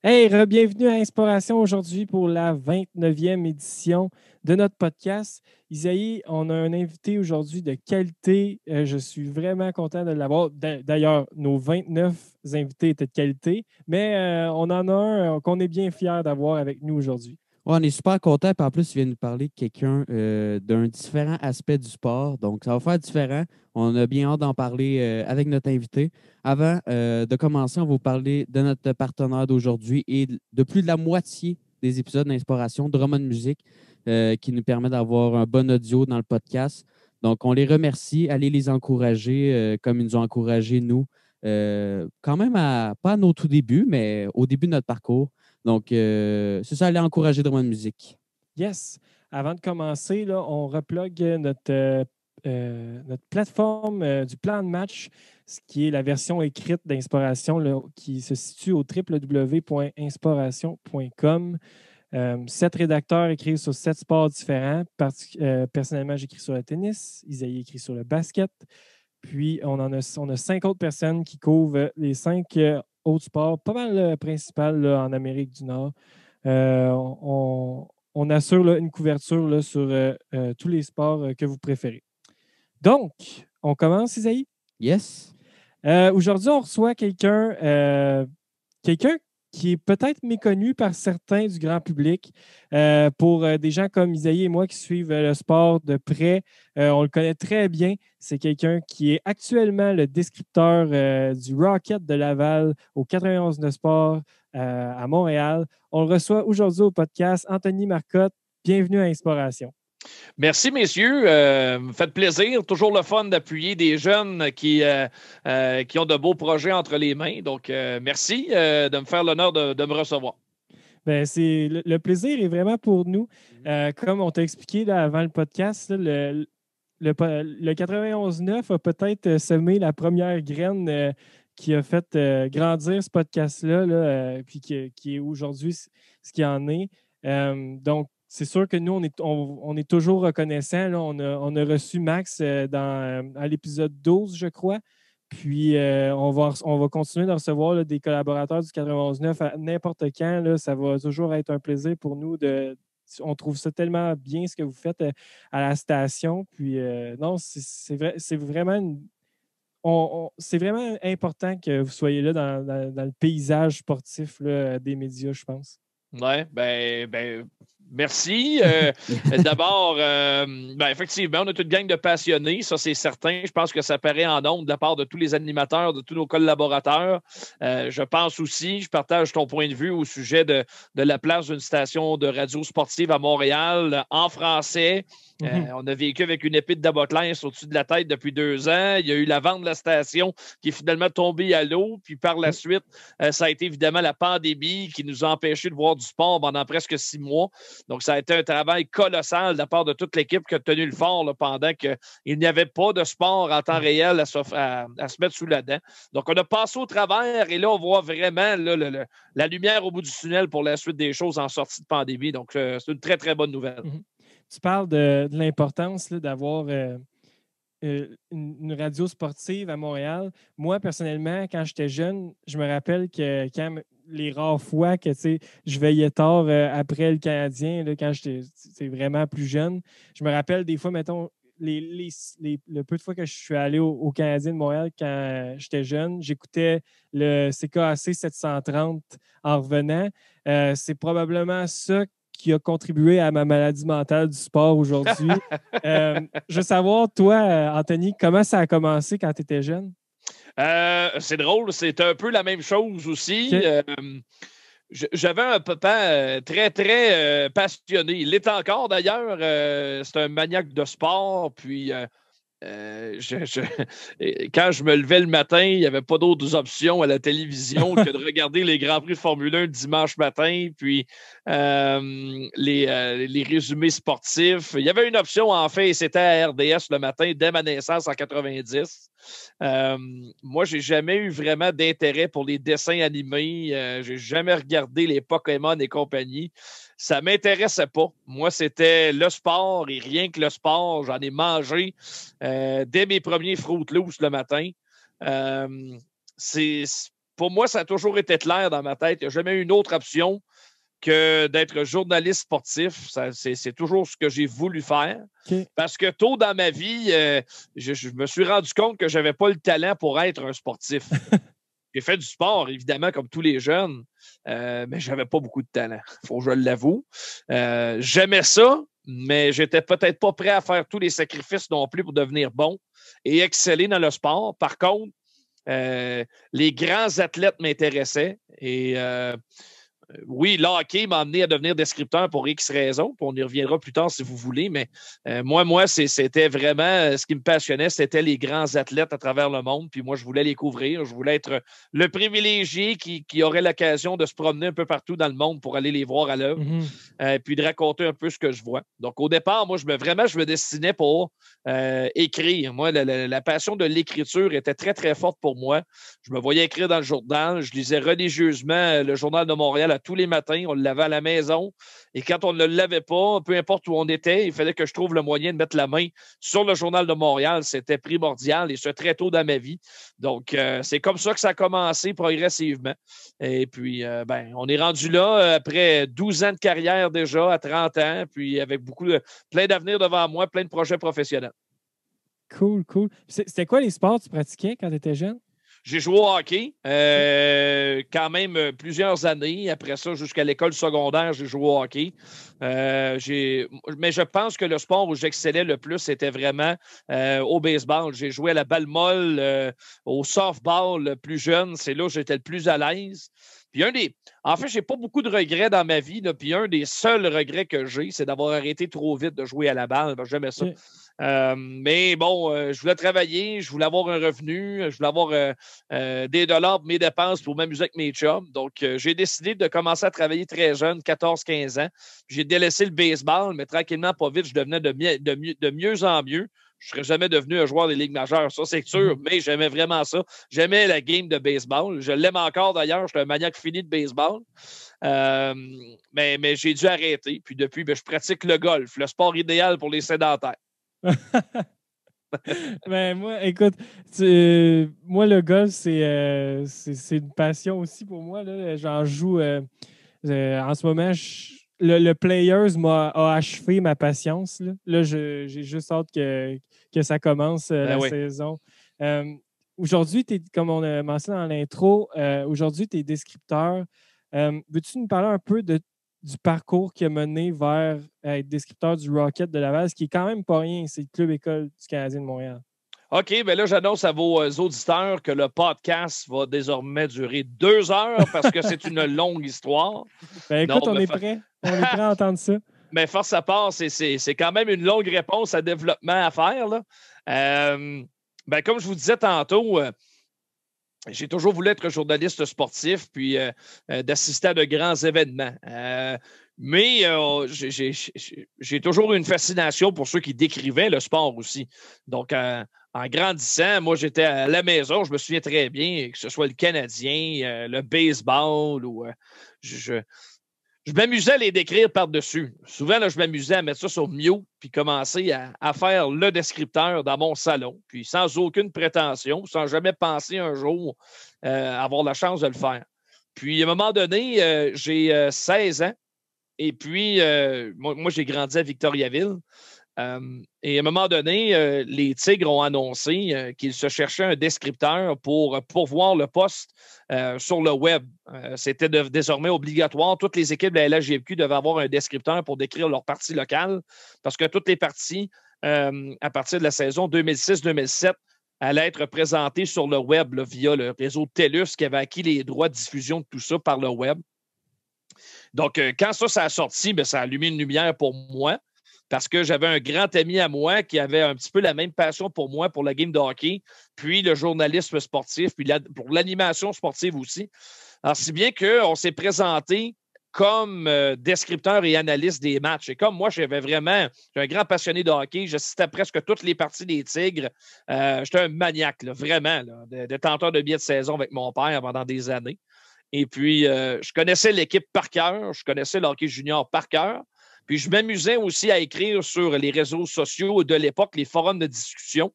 Hey, bienvenue à Inspiration aujourd'hui pour la 29e édition de notre podcast. Isaïe, on a un invité aujourd'hui de qualité. Je suis vraiment content de l'avoir. D'ailleurs, nos 29 invités étaient de qualité, mais on en a un qu'on est bien fiers d'avoir avec nous aujourd'hui. Ouais, on est super content. Puis en plus, tu viens de nous parler de quelqu'un d'un différent aspect du sport. Donc, ça va faire différent. On a bien hâte d'en parler avec notre invité. Avant de commencer, on va vous parler de notre partenaire d'aujourd'hui et de plus de la moitié des épisodes d'Inspiration, Drummond Music, qui nous permet d'avoir un bon audio dans le podcast. Donc, on les remercie. Allez les encourager comme ils nous ont encouragés, nous, quand même pas à nos tout débuts, mais au début de notre parcours. Donc, c'est ça, aller encourager Drummond Music. Yes. Avant de commencer, là, on replogue notre plateforme du plan de match, ce qui est la version écrite d'Inspiration, là, qui se situe au www.inspiration.com. 7 rédacteurs écrivent sur 7 sports différents. Personnellement, j'écris sur le tennis. Isaïe écrit sur le basket. Puis, on a 5 autres personnes qui couvrent les 5 autres sports, pas mal principal là, en Amérique du Nord. On assure là, une couverture là, sur tous les sports que vous préférez. Donc, on commence, Isaïe? Yes. Aujourd'hui, on reçoit quelqu'un qui est peut-être méconnu par certains du grand public. Pour des gens comme Isaïe et moi qui suivent le sport de près, on le connaît très bien. C'est quelqu'un qui est actuellement le descripteur du Rocket de Laval au 91 de sport à Montréal. On le reçoit aujourd'hui au podcast. Anthony Marcotte, bienvenue à Inspiration. Merci, messieurs. Me fait plaisir. Toujours le fun d'appuyer des jeunes qui ont de beaux projets entre les mains. Donc, merci de me faire l'honneur de me recevoir. Ben, le plaisir est vraiment pour nous. Comme on t'a expliqué là, avant le podcast, là, le 91.9 a peut-être semé la première graine qui a fait grandir ce podcast-là, là, puis qui est aujourd'hui ce qu'il en est. Donc, c'est sûr que nous, on est toujours reconnaissants. Là. On a reçu Max à l'épisode 12, je crois. Puis, on va continuer de recevoir là, des collaborateurs du 91.9 à n'importe quand. Là, ça va toujours être un plaisir pour nous on trouve ça tellement bien ce que vous faites à la station. Puis, non, c'est vraiment c'est vraiment important que vous soyez là dans le paysage sportif là, des médias, je pense. Oui, merci. D'abord, effectivement, on est une gang de passionnés, ça c'est certain. Je pense que ça paraît en ondes de la part de tous les animateurs, de tous nos collaborateurs. Je pense aussi, je partage ton point de vue au sujet de la place d'une station de radio sportive à Montréal en français. On a vécu avec une épée de Damoclès au-dessus de la tête depuis 2 ans. Il y a eu la vente de la station qui est finalement tombée à l'eau. Puis par la suite, ça a été évidemment la pandémie qui nous a empêchés de voir du sport pendant presque 6 mois. Donc, ça a été un travail colossal de la part de toute l'équipe qui a tenu le fort là, pendant qu'il n'y avait pas de sport en temps réel à se mettre sous la dent. Donc, on a passé au travers et là, on voit vraiment là, la lumière au bout du tunnel pour la suite des choses en sortie de pandémie. Donc, c'est une très, très bonne nouvelle. Tu parles de l'importance d'avoir une radio sportive à Montréal. Moi, personnellement, quand j'étais jeune, je me rappelle que quand les rares fois que je veillais tard après le Canadien, là, quand j'étais vraiment plus jeune, je me rappelle des fois, mettons, le peu de fois que je suis allé au Canadien de Montréal quand j'étais jeune, j'écoutais le CKAC 730 en revenant. C'est probablement ça qui a contribué à ma maladie mentale du sport aujourd'hui. Je veux savoir, toi, Anthony, comment ça a commencé quand tu étais jeune? C'est drôle, c'est un peu la même chose aussi. Okay. J'avais un papa très, très passionné. Il l'est encore d'ailleurs. C'est un maniaque de sport. Puis quand je me levais le matin, il n'y avait pas d'autres options à la télévision que de regarder les Grands Prix de Formule 1 dimanche matin, puis les résumés sportifs. Il y avait une option, en fait, et c'était à RDS le matin, dès ma naissance en 90. Moi, j'ai jamais eu vraiment d'intérêt pour les dessins animés. J'ai jamais regardé les Pokémon et compagnie. Ça m'intéressait pas. Moi, c'était le sport et rien que le sport. J'en ai mangé dès mes premiers Fruit Loops le matin. C'est pour moi, ça a toujours été clair dans ma tête. Il n'y a jamais eu une autre option que d'être journaliste sportif. C'est toujours ce que j'ai voulu faire. Okay. Parce que tôt dans ma vie, je me suis rendu compte que je n'avais pas le talent pour être un sportif. J'ai fait du sport, évidemment, comme tous les jeunes, mais je n'avais pas beaucoup de talent. Il faut que je l'avoue. J'aimais ça, mais je n'étais peut-être pas prêt à faire tous les sacrifices non plus pour devenir bon et exceller dans le sport. Par contre, les grands athlètes m'intéressaient et oui, le hockey m'a amené à devenir descripteur pour X raisons. On y reviendra plus tard si vous voulez, mais moi, c'était vraiment ce qui me passionnait, c'était les grands athlètes à travers le monde. Puis moi, je voulais les couvrir. Je voulais être le privilégié qui aurait l'occasion de se promener un peu partout dans le monde pour aller les voir à l'œuvre, puis de raconter un peu ce que je vois. Donc, au départ, moi, je me destinais pour écrire. Moi, la passion de l'écriture était très, très forte pour moi. Je me voyais écrire dans le journal. Je lisais religieusement le Journal de Montréal tous les matins. On le lavait à la maison. Et quand on ne le lavait pas, peu importe où on était, il fallait que je trouve le moyen de mettre la main sur le Journal de Montréal. C'était primordial et ce très tôt dans ma vie. Donc, c'est comme ça que ça a commencé progressivement. Et puis, on est rendu là après 12 ans de carrière déjà, à 30 ans, puis avec plein d'avenir devant moi, plein de projets professionnels. Cool. C'était quoi les sports que tu pratiquais quand tu étais jeune? J'ai joué au hockey quand même plusieurs années. Après ça, jusqu'à l'école secondaire, j'ai joué au hockey. Mais je pense que le sport où j'excellais le plus, c'était vraiment au baseball. J'ai joué à la balle molle, au softball plus jeune. C'est là où j'étais le plus à l'aise. Puis en fait, j'ai pas beaucoup de regrets dans ma vie. Là, puis un des seuls regrets que j'ai, c'est d'avoir arrêté trop vite de jouer à la balle. J'aimais ça. Mais bon, je voulais travailler, je voulais avoir un revenu, je voulais avoir des dollars pour mes dépenses pour m'amuser avec mes chums. Donc, j'ai décidé de commencer à travailler très jeune, 14-15 ans. J'ai délaissé le baseball, mais tranquillement, pas vite, je devenais de mieux en mieux. Je ne serais jamais devenu un joueur des ligues majeures, ça c'est sûr, mais j'aimais vraiment ça. J'aimais la game de baseball. Je l'aime encore d'ailleurs, je suis un maniaque fini de baseball. Mais j'ai dû arrêter. Puis depuis, je pratique le golf, le sport idéal pour les sédentaires. Ben, moi, écoute, moi, le golf, c'est une passion aussi pour moi. Là. J'en joue en ce moment. Le Players a achevé ma patience. Là j'ai juste hâte que ça commence la saison. Aujourd'hui, comme on a mentionné dans l'intro, aujourd'hui, tu es descripteur. Veux-tu nous parler un peu du parcours qui a mené vers être descripteur du Rocket de Laval, ce qui est quand même pas rien, c'est le club école du Canadien de Montréal. OK, bien là, j'annonce à vos auditeurs que le podcast va désormais durer 2 heures parce que c'est une longue histoire. Ben écoute, on est prêt. On est prêt à entendre ça. Mais force à part, c'est quand même une longue réponse à développement à faire. Là. Comme je vous disais tantôt, j'ai toujours voulu être journaliste sportif puis d'assister à de grands événements. Mais j'ai toujours eu une fascination pour ceux qui décrivaient le sport aussi. Donc, en grandissant, moi, j'étais à la maison, je me souviens très bien, que ce soit le Canadien, le baseball, ou je m'amusais à les décrire par-dessus. Souvent, là, je m'amusais à mettre ça sur mute puis commencer à faire le descripteur dans mon salon, puis sans aucune prétention, sans jamais penser un jour avoir la chance de le faire. Puis, à un moment donné, j'ai 16 ans, et puis, moi, j'ai grandi à Victoriaville. Et à un moment donné, les Tigres ont annoncé qu'ils se cherchaient un descripteur pour pourvoir le poste sur le web. C'était désormais obligatoire. Toutes les équipes de la LHJMQ devaient avoir un descripteur pour décrire leur partie locale parce que toutes les parties, à partir de la saison 2006-2007, allaient être présentées sur le web là, via le réseau TELUS qui avait acquis les droits de diffusion de tout ça par le web. Donc, quand ça a sorti, ça a allumé une lumière pour moi. Parce que j'avais un grand ami à moi qui avait un petit peu la même passion pour moi, pour la game de hockey, puis le journalisme sportif, puis pour l'animation sportive aussi. Alors, si bien qu'on s'est présenté comme descripteur et analyste des matchs. Et comme moi, j'étais un grand passionné de hockey, j'assistais à presque toutes les parties des Tigres. J'étais un maniaque, là, vraiment, là, détenteur de billets de saison avec mon père pendant des années. Et puis, je connaissais l'équipe par cœur, je connaissais le hockey junior par cœur. Puis je m'amusais aussi à écrire sur les réseaux sociaux de l'époque, les forums de discussion.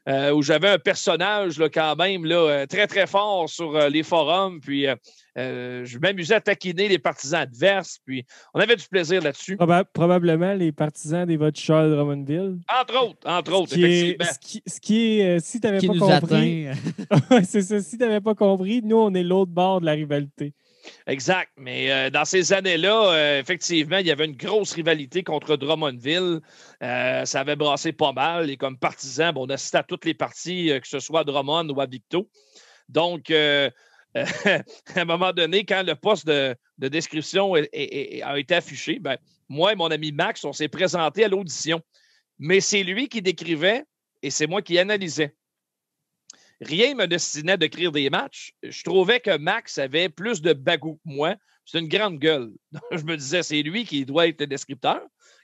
où j'avais un personnage là, quand même là, très, très fort sur les forums. Puis je m'amusais à taquiner les partisans adverses. Puis on avait du plaisir là-dessus. Probablement les partisans des Voltigeurs de Drummondville. Entre autres, effectivement. Ce qui est, si tu n'avais pas nous compris. atteint. C'est ça, si tu n'avais pas compris, nous, on est l'autre bord de la rivalité. Exact. Mais dans ces années-là, effectivement, il y avait une grosse rivalité contre Drummondville. Ça avait brassé pas mal. Et comme partisans, on assistait à toutes les parties, que ce soit à Drummond ou à Victo. Donc, à un moment donné, quand le poste de description a été affiché, moi et mon ami Max, on s'est présentés à l'audition. Mais c'est lui qui décrivait et c'est moi qui analysais. Rien ne me destinait d'écrire des matchs. Je trouvais que Max avait plus de bagou que moi. C'est une grande gueule. Je me disais, c'est lui qui doit être le descripteur.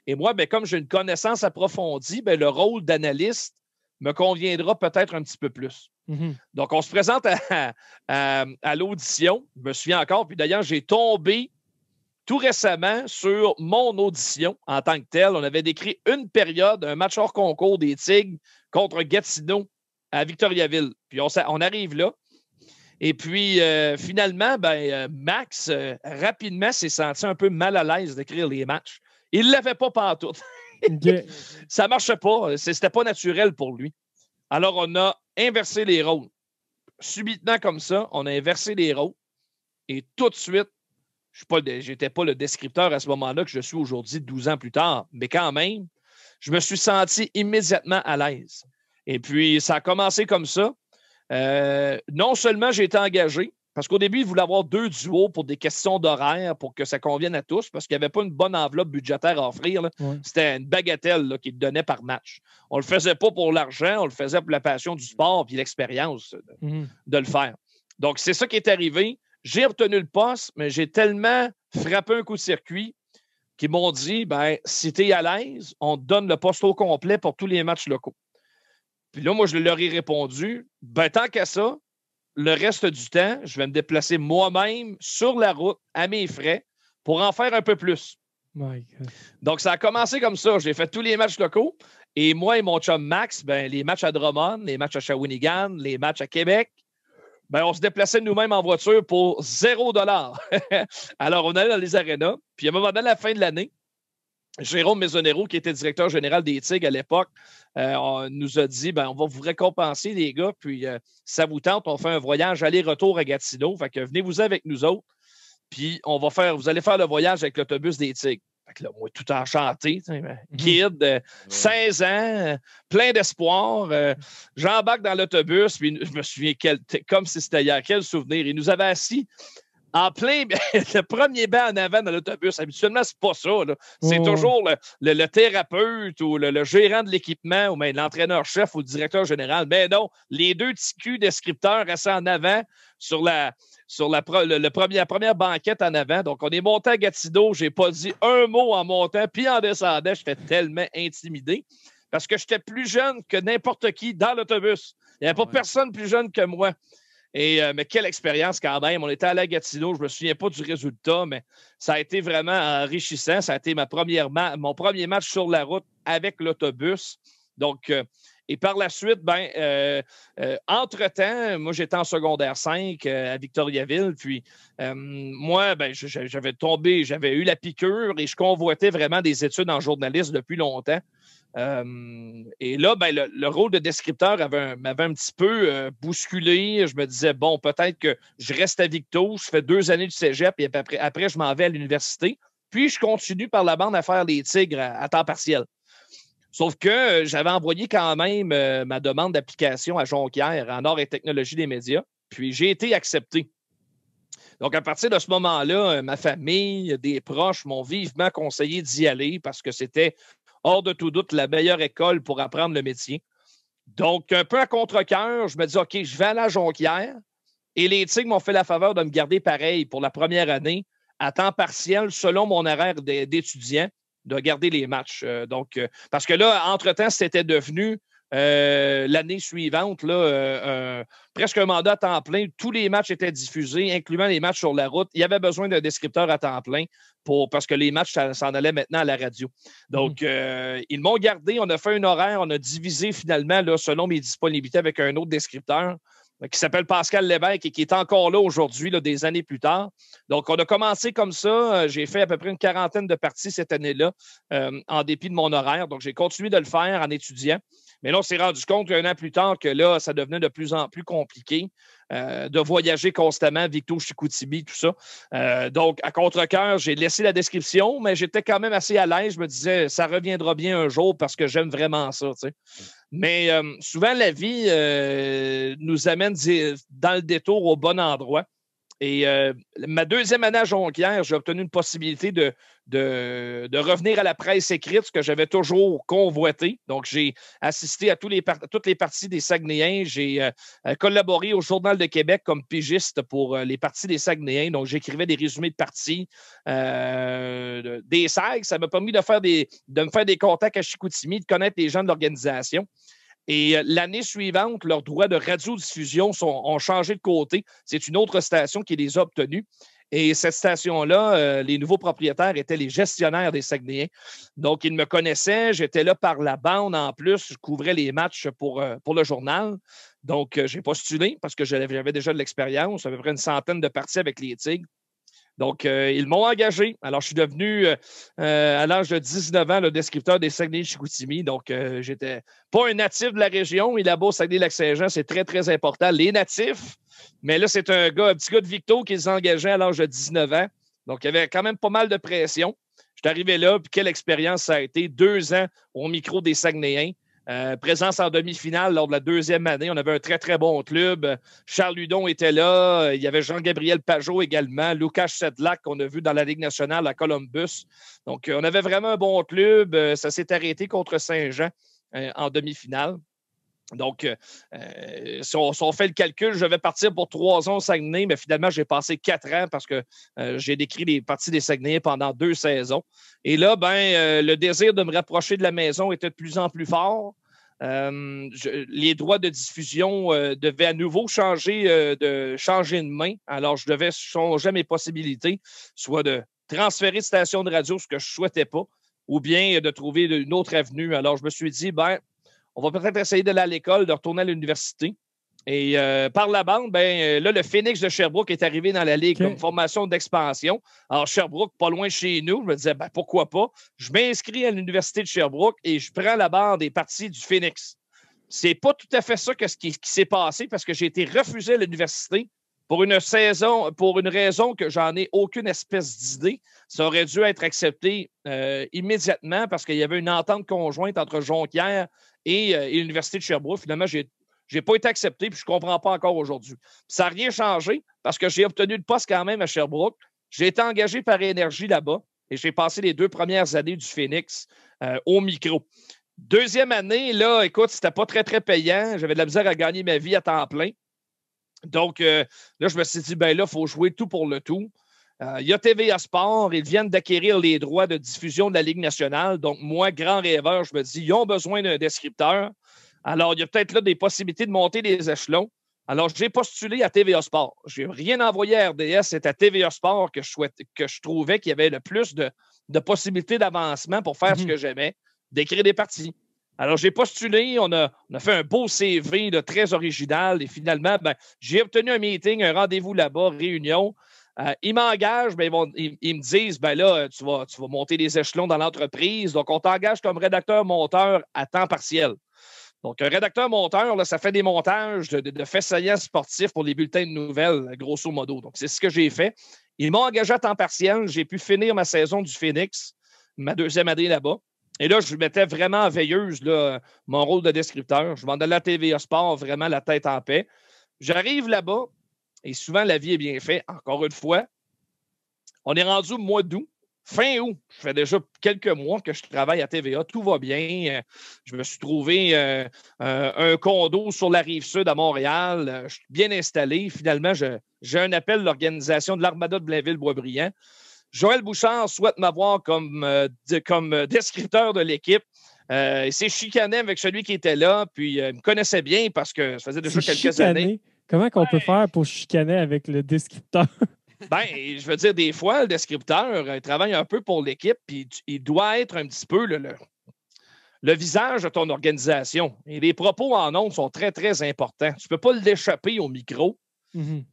Et moi, comme j'ai une connaissance approfondie, le rôle d'analyste me conviendra peut-être un petit peu plus. Mm-hmm. Donc, on se présente à l'audition. Je me souviens encore. Puis d'ailleurs, j'ai tombé tout récemment sur mon audition en tant que tel. On avait décrit une période, un match hors concours des Tigres contre Gatineau à Victoriaville. Puis on arrive là. Et puis, finalement, Max, rapidement, s'est senti un peu mal à l'aise d'écrire les matchs. Il ne l'avait pas pantoute. Okay. Ça ne marchait pas. C'était pas naturel pour lui. Alors, on a inversé les rôles. Subitement, comme ça, on a inversé les rôles. Et tout de suite, je n'étais pas le descripteur à ce moment-là que je suis aujourd'hui, 12 ans plus tard. Mais quand même, je me suis senti immédiatement à l'aise. Et puis, ça a commencé comme ça. Non seulement j'ai été engagé, parce qu'au début, ils voulaient avoir 2 duos pour des questions d'horaire, pour que ça convienne à tous, parce qu'il n'y avait pas une bonne enveloppe budgétaire à offrir. Ouais. C'était une bagatelle qu'ils donnaient par match. On ne le faisait pas pour l'argent, on le faisait pour la passion du sport et l'expérience de le faire. Donc, c'est ça qui est arrivé. J'ai obtenu le poste, mais j'ai tellement frappé un coup de circuit qu'ils m'ont dit, si tu es à l'aise, on te donne le poste au complet pour tous les matchs locaux. Puis là, moi, je leur ai répondu, tant qu'à ça, le reste du temps, je vais me déplacer moi-même sur la route à mes frais pour en faire un peu plus. Donc, ça a commencé comme ça. J'ai fait tous les matchs locaux et moi et mon chum Max, les matchs à Drummond, les matchs à Shawinigan, les matchs à Québec, on se déplaçait nous-mêmes en voiture pour $0. Alors, on allait dans les arénas. Puis, à un moment donné, à la fin de l'année, Jérôme Maisonero, qui était directeur général des Tigres à l'époque, nous a dit, on va vous récompenser, les gars, puis ça vous tente, on fait un voyage aller-retour à Gatineau. Fait que venez-vous avec nous autres, puis vous allez faire le voyage avec l'autobus des Tigres. Fait que là, moi, tout enchanté, kid, 16 ans, plein d'espoir. J'embarque dans l'autobus, puis je me souviens comme si c'était hier, quel souvenir. Il nous avait assis en plein, le premier banc en avant dans l'autobus. Habituellement, c'est pas ça. Là. C'est toujours le thérapeute ou le gérant de l'équipement ou même l'entraîneur-chef ou le directeur général. Mais non, les 2 petits culs descripteurs restent en avant sur la première banquette en avant. Donc, on est monté à Gatineau. Je n'ai pas dit un mot en montant, puis en descendant, j'étais tellement intimidé parce que j'étais plus jeune que n'importe qui dans l'autobus. Il n'y avait pas personne plus jeune que moi. Mais quelle expérience quand même. On était allé à Gatineau. Je ne me souviens pas du résultat, mais ça a été vraiment enrichissant. Ça a été mon premier match sur la route avec l'autobus. Donc, et par la suite, entre-temps, moi, j'étais en secondaire 5 à Victoriaville. Puis, moi, j'avais eu la piqûre et je convoitais vraiment des études en journalisme depuis longtemps. Et là, le rôle de descripteur m'avait un petit peu bousculé. Je me disais, peut-être que je reste à Victo, je fais 2 années du cégep et après je m'en vais à l'université. Puis, je continue par la bande à faire les Tigres à temps partiel. Sauf que j'avais envoyé quand même ma demande d'application à Jonquière en art et technologie des médias. Puis, j'ai été accepté. Donc, à partir de ce moment-là, ma famille, des proches m'ont vivement conseillé d'y aller parce que c'était hors de tout doute la meilleure école pour apprendre le métier. Donc, un peu à contre-cœur, je me dis, OK, je vais aller à Jonquière. Et les Tigres m'ont fait la faveur de me garder pareil pour la première année, à temps partiel, selon mon horaire d'étudiant, de garder les matchs. Parce que là, entre-temps, c'était devenu l'année suivante, là, presque un mandat à temps plein. Tous les matchs étaient diffusés, incluant les matchs sur la route. Il y avait besoin d'un descripteur à temps plein parce que les matchs s'en allaient maintenant à la radio. Donc, ils m'ont gardé. On a fait un horaire. On a divisé finalement, là, selon mes disponibilités, avec un autre descripteur qui s'appelle Pascal Lévesque et qui est encore là aujourd'hui, là, des années plus tard. Donc, on a commencé comme ça. J'ai fait à peu près une 40aine de parties cette année-là, en dépit de mon horaire. Donc, j'ai continué de le faire en étudiant. Mais là, on s'est rendu compte un an plus tard que là, ça devenait de plus en plus compliqué de voyager constamment, Victo-Chicoutimi, tout ça. Donc, à contre-cœur, j'ai laissé la description, mais j'étais quand même assez à l'aise. Je me disais, ça reviendra bien un jour parce que j'aime vraiment ça, tu sais. Mais souvent, la vie nous amène dans le détour au bon endroit. Et ma deuxième année à Jonquière, j'ai obtenu une possibilité de revenir à la presse écrite, ce que j'avais toujours convoité. Donc, j'ai assisté à toutes les parties des Saguenayens. J'ai collaboré au Journal de Québec comme pigiste pour les parties des Saguenayens. Donc, j'écrivais des résumés de parties, des SAG. Ça m'a permis de me faire des contacts à Chicoutimi, de connaître les gens de l'organisation. Et l'année suivante, leurs droits de radiodiffusion ont changé de côté. C'est une autre station qui les a obtenus. Et cette station-là, les nouveaux propriétaires étaient les gestionnaires des Saguenayens. Donc, ils me connaissaient. J'étais là par la bande en plus. Je couvrais les matchs pour le journal. Donc, j'ai postulé parce que j'avais déjà de l'expérience, à peu près une centaine de parties avec les Tigres. Donc, ils m'ont engagé. Alors, je suis devenu, à l'âge de 19 ans, le descripteur des Saguenay-Chicoutimi. Donc, j'étais pas un natif de la région. Et là-bas, au Saguenay-Lac-Saint-Jean, c'est très, très important. Les natifs, mais là, c'est un petit gars de Victo qui les engageait à l'âge de 19 ans. Donc, il y avait quand même pas mal de pression. Je suis arrivé là, puis quelle expérience ça a été. 2 ans au micro des Saguenayens. Présence en demi-finale lors de la deuxième année. On avait un très, très bon club. Charles Hudon était là. Il y avait Jean-Gabriel Pajot également. Lucas Sedlak qu'on a vu dans la Ligue nationale à Columbus. Donc, on avait vraiment un bon club. Ça s'est arrêté contre Saint-Jean en demi-finale. Donc, si on fait le calcul, je vais partir pour 3 ans au Saguenay, mais finalement, j'ai passé 4 ans parce que j'ai décrit les parties des Saguenayens pendant 2 saisons. Et là, le désir de me rapprocher de la maison était de plus en plus fort. Les droits de diffusion devaient à nouveau changer de main. Alors, je devais changer mes possibilités, soit de transférer de station de radio, ce que je ne souhaitais pas, ou bien de trouver une autre avenue. Alors, je me suis dit, on va peut-être essayer d'aller à l'école, de retourner à l'université. Et par la bande, là, le Phoenix de Sherbrooke est arrivé dans la Ligue comme formation d'expansion. Alors, Sherbrooke, pas loin de chez nous, je me disais, pourquoi pas? Je m'inscris à l'Université de Sherbrooke et je prends la bande des parties du Phoenix. C'est pas tout à fait ça ce qui s'est passé parce que j'ai été refusé à l'université pour une raison que j'en ai aucune espèce d'idée. Ça aurait dû être accepté immédiatement parce qu'il y avait une entente conjointe entre Jonquière et l'Université de Sherbrooke. Finalement, j'ai pas été accepté, puis je comprends pas encore aujourd'hui. Ça n'a rien changé parce que j'ai obtenu le poste quand même à Sherbrooke. J'ai été engagé par Énergie là-bas et j'ai passé les 2 premières années du Phoenix au micro. Deuxième année, là, écoute, c'était pas très, très payant. J'avais de la misère à gagner ma vie à temps plein. Donc, là, je me suis dit, là, il faut jouer tout pour le tout. Il y a TVA Sport, ils viennent d'acquérir les droits de diffusion de la Ligue nationale. Donc, moi, grand rêveur, je me dis, ils ont besoin d'un descripteur. Alors, il y a peut-être là des possibilités de monter les échelons. Alors, j'ai postulé à TVA Sport. Je n'ai rien envoyé à RDS, c'est à TVA Sport que je trouvais qu'il y avait le plus de possibilités d'avancement pour faire ce que j'aimais, d'écrire des parties. Alors, j'ai postulé, on a fait un beau CV là, très original et finalement, j'ai obtenu un meeting, un rendez-vous là-bas, réunion. Ils m'engagent, ils me disent, là, tu vas monter les échelons dans l'entreprise, donc on t'engage comme rédacteur-monteur à temps partiel. Donc, un rédacteur-monteur, là, ça fait des montages de faits saillants sportifs pour les bulletins de nouvelles, grosso modo. Donc, c'est ce que j'ai fait. Ils m'ont engagé à temps partiel. J'ai pu finir ma saison du Phoenix, ma deuxième année là-bas. Et là, je mettais vraiment en veilleuse là, mon rôle de descripteur. Je m'en allais à TVA Sport, vraiment la tête en paix. J'arrive là-bas, et souvent, la vie est bien faite. Encore une fois, on est rendu au mois d'août. Fin août, je fais déjà quelques mois que je travaille à TVA. Tout va bien. Je me suis trouvé un condo sur la Rive-Sud à Montréal. Je suis bien installé. Finalement, j'ai un appel de l'organisation de l'Armada de Blainville-Boisbriand. Joël Bouchard souhaite m'avoir comme descripteur de l'équipe. Il s'est chicané avec celui qui était là, puis il me connaissait bien parce que ça faisait déjà quelques années. Comment qu'on peut faire pour chicaner avec le descripteur? Ben, je veux dire, des fois, le descripteur il travaille un peu pour l'équipe, puis il doit être un petit peu le visage de ton organisation. Et les propos en ondes sont très, très importants. Tu ne peux pas l'échapper au micro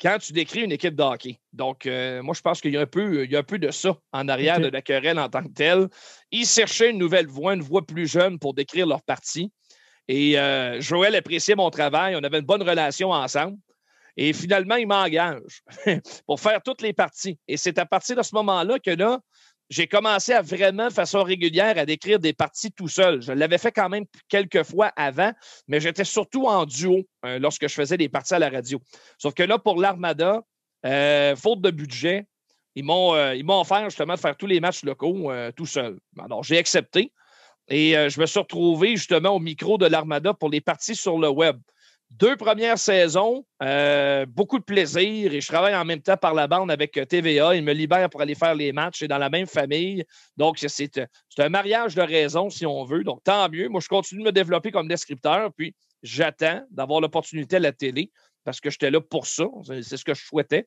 quand tu décris une équipe de hockey. Donc, moi, je pense qu'il y a un peu de ça en arrière de la querelle en tant que telle. Ils cherchaient une nouvelle voix, une voix plus jeune pour décrire leur partie. Et Joël appréciait mon travail. On avait une bonne relation ensemble. Et finalement, il m'engage pour faire toutes les parties. Et c'est à partir de ce moment-là que là, j'ai commencé à vraiment, de façon régulière, à décrire des parties tout seul. Je l'avais fait quand même quelques fois avant, mais j'étais surtout en duo lorsque je faisais des parties à la radio. Sauf que là, pour l'Armada, faute de budget, ils m'ont offert justement de faire tous les matchs locaux tout seul. Alors, j'ai accepté et je me suis retrouvé justement au micro de l'Armada pour les parties sur le web. 2 premières saisons, beaucoup de plaisir et je travaille en même temps par la bande avec TVA. Ils me libèrent pour aller faire les matchs. C'est dans la même famille. Donc, c'est un mariage de raison, si on veut. Donc, tant mieux. Moi, je continue de me développer comme descripteur. Puis, j'attends d'avoir l'opportunité à la télé parce que j'étais là pour ça. C'est ce que je souhaitais.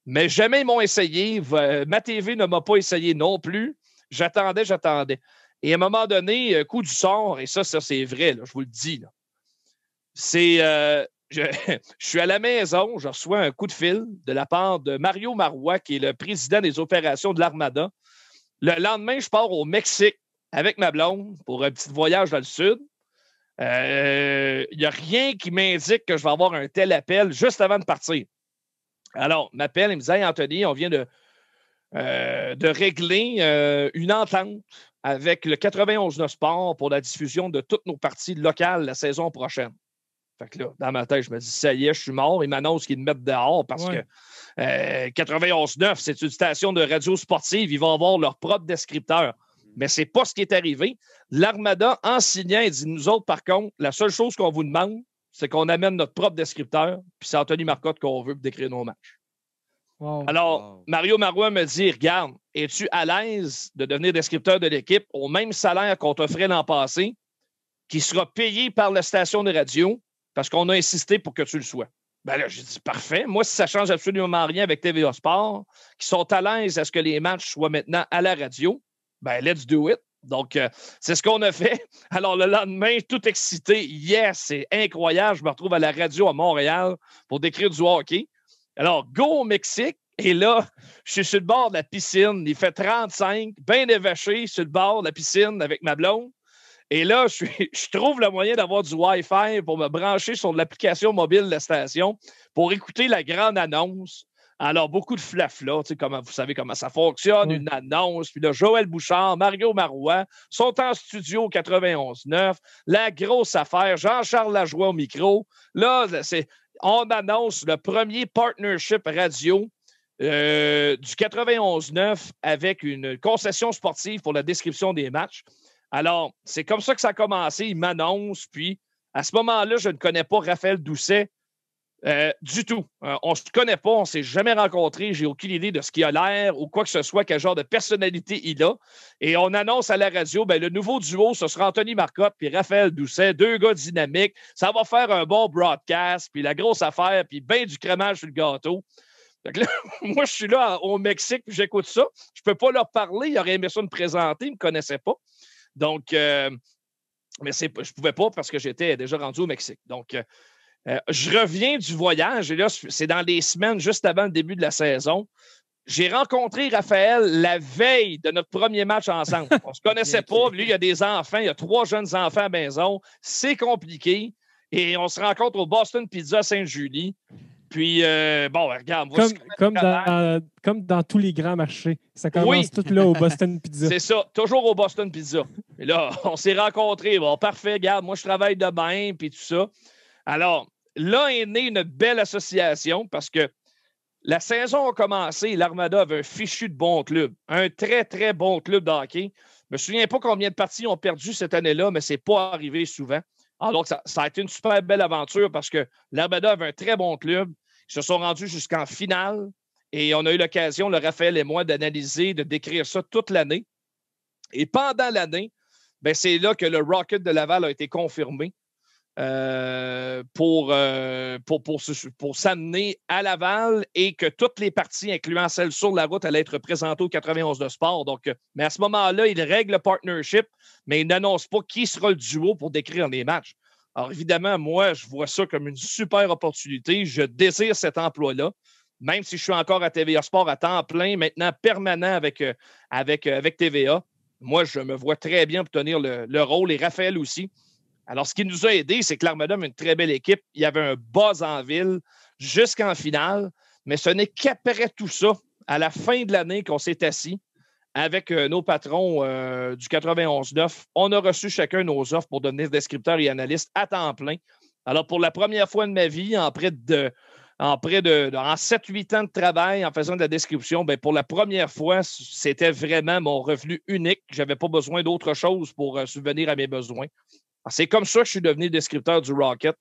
Mais jamais ils m'ont essayé. Ma TV ne m'a pas essayé non plus. J'attendais. Et à un moment donné, coup du sort, et ça c'est vrai, là, je vous le dis, là. Je suis à la maison, je reçois un coup de fil de la part de Mario Marois, qui est le président des opérations de l'Armada. Le lendemain, je pars au Mexique avec ma blonde pour un petit voyage dans le sud. Il n'y a rien qui m'indique que je vais avoir un tel appel juste avant de partir. Alors, il m'appelle, il me dit « Hey, Anthony, on vient de régler une entente avec le 91.9 Sport pour la diffusion de toutes nos parties locales la saison prochaine. » Fait que là, dans ma tête, je me dis, ça y est, je suis mort. Ils m'annoncent qu'ils me mettent dehors parce que 91.9, c'est une station de radio sportive. Ils vont avoir leur propre descripteur. Mais ce n'est pas ce qui est arrivé. L'Armada, en signant, il dit, nous autres, par contre, la seule chose qu'on vous demande, c'est qu'on amène notre propre descripteur, puis c'est Anthony Marcotte qu'on veut pour décrire nos matchs. Wow. Alors, Mario Marois me dit, regarde, es-tu à l'aise de devenir descripteur de l'équipe au même salaire qu'on t'offrait l'an passé, qui sera payé par la station de radio, parce qu'on a insisté pour que tu le sois. Ben là, j'ai dit, parfait. Moi, si ça ne change absolument rien avec TVA Sport, qui sont à l'aise à ce que les matchs soient maintenant à la radio, ben let's do it. Donc, c'est ce qu'on a fait. Alors, le lendemain, tout excité. Yes, c'est incroyable. Je me retrouve à la radio à Montréal pour décrire du hockey. Alors, go au Mexique. Et là, je suis sur le bord de la piscine. Il fait 35, bien évaché sur le bord de la piscine avec ma blonde. Et là, je trouve le moyen d'avoir du Wi-Fi pour me brancher sur l'application mobile de la station pour écouter la grande annonce. Alors, beaucoup de flafla, tu sais, vous savez comment ça fonctionne, une annonce. Puis là, Joël Bouchard, Mario Marois sont en studio au 91.9. La grosse affaire, Jean-Charles Lajoie au micro. Là, on annonce le premier partnership radio du 91.9 avec une concession sportive pour la description des matchs. Alors, c'est comme ça que ça a commencé. Il m'annonce, puis à ce moment-là, je ne connais pas Raphaël Doucet du tout. On ne se connaît pas, on ne s'est jamais rencontrés. J'ai aucune idée de ce qu'il a l'air ou quoi que ce soit, quel genre de personnalité il a. Et on annonce à la radio, ben, le nouveau duo, ce sera Anthony Marcotte puis Raphaël Doucet, 2 gars dynamiques. Ça va faire un bon broadcast, puis la grosse affaire, puis bien du crémage sur le gâteau. Fait que là, moi, je suis là au Mexique, puis j'écoute ça. Je ne peux pas leur parler. Ils auraient aimé ça me présenter, ils ne me connaissaient pas. Donc, mais je ne pouvais pas parce que j'étais déjà rendu au Mexique. Donc, je reviens du voyage et là, c'est dans les semaines juste avant le début de la saison. J'ai rencontré Raphaël la veille de notre premier match ensemble. On ne se connaissait pas. Lui, il a des enfants. Il a 3 jeunes enfants à la maison. C'est compliqué. Et on se rencontre au Boston Pizza Sainte-Julie. Puis, bon, regarde. Comme dans tous les grands marchés. Ça commence tout là au Boston Pizza. C'est ça, toujours au Boston Pizza. Et là, on s'est rencontrés. Bon, parfait, regarde, moi, je travaille de même, puis tout ça. Alors, là est née une belle association parce que la saison a commencé. L'Armada avait un fichu de bon club. Un très, très bon club de hockey. Je ne me souviens pas combien de parties ont perdu cette année-là, mais ce n'est pas arrivé souvent. Alors, ça a été une super belle aventure parce que l'Armada avait un très bon club. Ils se sont rendus jusqu'en finale et on a eu l'occasion, le Raphaël et moi, d'analyser, de décrire ça toute l'année. Et pendant l'année, ben, c'est là que le Rocket de Laval a été confirmé pour s'amener à Laval et que toutes les parties, incluant celles sur la route, allaient être présentées au 91 de sport. Donc, mais à ce moment-là, il règle le partnership, mais il n'annonce pas qui sera le duo pour décrire les matchs. Alors, évidemment, moi, je vois ça comme une super opportunité. Je désire cet emploi-là, même si je suis encore à TVA Sport à temps plein, maintenant permanent avec TVA. Moi, je me vois très bien obtenir le rôle et Raphaël aussi. Alors, ce qui nous a aidés, c'est que l'Armada a une très belle équipe. Il y avait un buzz en ville jusqu'en finale, mais ce n'est qu'après tout ça, à la fin de l'année, qu'on s'est assis avec nos patrons du 91-9. On a reçu chacun nos offres pour devenir descripteurs et analystes à temps plein. Alors, pour la première fois de ma vie, en 7-8 ans de travail, en faisant de la description, bien, pour la première fois, c'était vraiment mon revenu unique. Je n'avais pas besoin d'autre chose pour subvenir à mes besoins. Alors, c'est comme ça que je suis devenu descripteur du Rocket.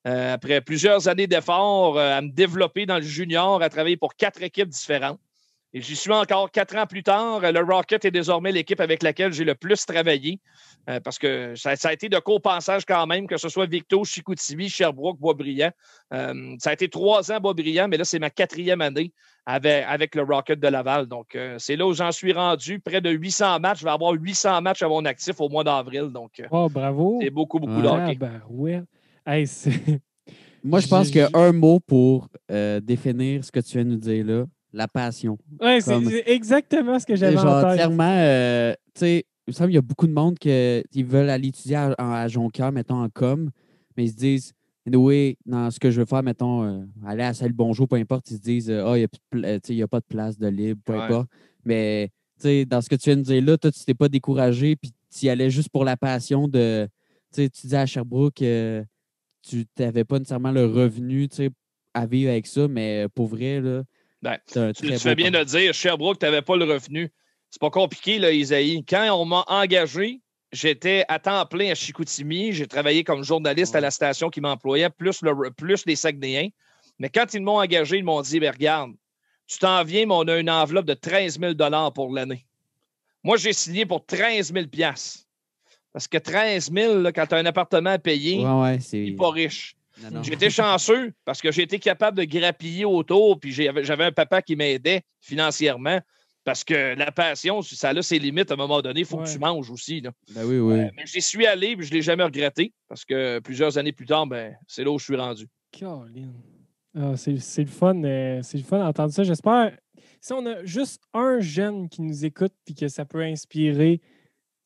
Après plusieurs années d'efforts à me développer dans le junior, à travailler pour 4 équipes différentes. Et j'y suis encore 4 ans plus tard. Le Rocket est désormais l'équipe avec laquelle j'ai le plus travaillé parce que ça a été de co-passage quand même, que ce soit Victo, Chicoutimi, Sherbrooke, Boisbriand. Ça a été 3 ans Boisbriand, mais là, c'est ma 4e année avec le Rocket de Laval. Donc, c'est là où j'en suis rendu. Près de 800 matchs. Je vais avoir 800 matchs à mon actif au mois d'avril. Donc, bravo. c'est beaucoup de hockey. Ouais. Hey, moi, je pense qu'un mot pour définir ce que tu viens de nous dire là. La passion. Oui, c'est exactement ce que j'avais en tête. Clairement, tu sais, il me semble qu'il y a beaucoup de monde qui veulent aller étudier à Jonquière, mettons, en com, mais ils se disent, oui, dans ce que je veux faire, mettons, aller à Salut Bonjour, peu importe, ils se disent, il n'y a pas de place de libre, peu importe. Mais, tu sais, dans ce que tu viens de dire là, toi, tu t'es pas découragé, puis tu y allais juste pour la passion de, tu sais, tu dis à Sherbrooke, tu n'avais pas nécessairement le revenu, tu sais, à vivre avec ça, mais pour vrai, là, ben, tu fais bien de le dire, Sherbrooke, tu n'avais pas le revenu. C'est pas compliqué, là, Isaïe. Quand on m'a engagé, j'étais à temps plein à Chicoutimi. J'ai travaillé comme journaliste à la station qui m'employait, plus les Saguenayens. Mais quand ils m'ont engagé, ils m'ont dit, regarde, tu t'en viens, mais on a une enveloppe de 13 000 $ pour l'année. Moi, j'ai signé pour 13 000 $. Parce que 13 000 $, quand tu as un appartement à payer, c'est pas riche. Non. J'étais chanceux parce que j'ai été capable de grappiller autour, puis j'avais un papa qui m'aidait financièrement parce que la passion, ça a ses limites à un moment donné. Il faut que tu manges aussi. Là. Ben oui. Mais j'y suis allé et je ne l'ai jamais regretté parce que plusieurs années plus tard, c'est là où je suis rendu. Caroline. C'est le fun. C'est le fun d'entendre ça. J'espère. Si on a juste un jeune qui nous écoute et que ça peut inspirer.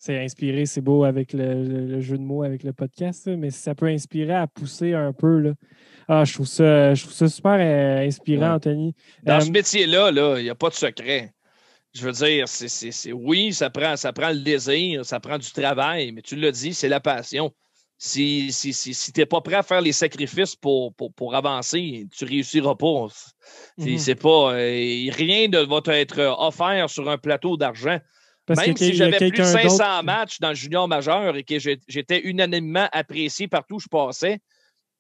C'est beau avec le jeu de mots, avec le podcast, là, mais si ça peut inspirer à pousser un peu, là, je trouve ça super inspirant, Anthony. Dans ce métier-là, il n'y a pas de secret. Je veux dire, oui, ça prend le désir, ça prend du travail, mais tu l'as dit, c'est la passion. Si tu n'es pas prêt à faire les sacrifices pour avancer, tu ne réussiras pas. C'est pas rien ne va t'être offert sur un plateau d'argent. Même si j'avais plus de 500 matchs dans le junior majeur et que j'étais unanimement apprécié partout où je passais,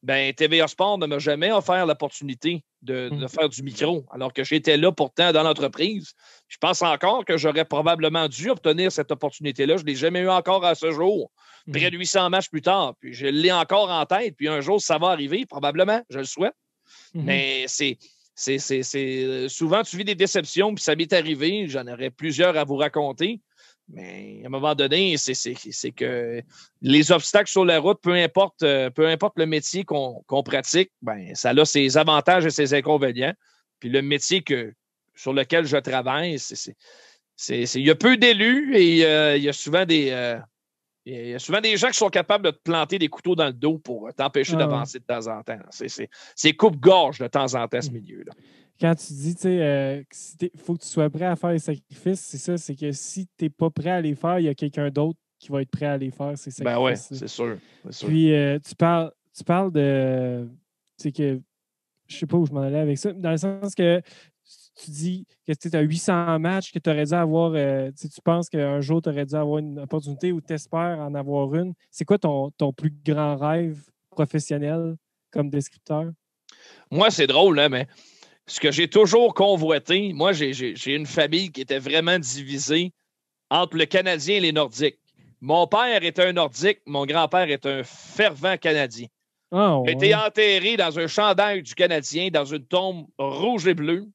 TVA Sport ne m'a jamais offert l'opportunité de faire du micro, alors que j'étais là pourtant dans l'entreprise. Je pense encore que j'aurais probablement dû obtenir cette opportunité-là. Je ne l'ai jamais eu encore à ce jour, près de 800 matchs plus tard. Puis je l'ai encore en tête, puis un jour, ça va arriver, probablement, je le souhaite. Mais c'est souvent, tu vis des déceptions, puis ça m'est arrivé. J'en aurais plusieurs à vous raconter. Mais à un moment donné, c'est que les obstacles sur la route, peu importe le métier qu'on pratique, ça a ses avantages et ses inconvénients. Puis le métier sur lequel je travaille, il y a peu d'élus et il y a souvent des gens qui sont capables de te planter des couteaux dans le dos pour t'empêcher d'avancer de temps en temps. C'est coupe-gorge de temps en temps, ce milieu-là. Quand tu dis, qu'il faut que tu sois prêt à faire les sacrifices, c'est ça, c'est que si tu n'es pas prêt à les faire, il y a quelqu'un d'autre qui va être prêt à les faire, ces sacrifices. Ben oui, c'est sûr. Puis, tu parles de... C'est que... Je sais pas où je m'en allais avec ça, dans le sens que tu dis que tu as 800 matchs, que tu aurais dû avoir... tu penses qu'un jour, tu aurais dû avoir une opportunité ou tu espères en avoir une. C'est quoi ton plus grand rêve professionnel comme descripteur? Moi, c'est drôle, mais... Ce que j'ai toujours convoité, moi, j'ai une famille qui était vraiment divisée entre le Canadien et les Nordiques. Mon père était un Nordique, mon grand-père est un fervent Canadien. Ah, Il a été enterré dans un chandail du Canadien, dans une tombe rouge et bleue.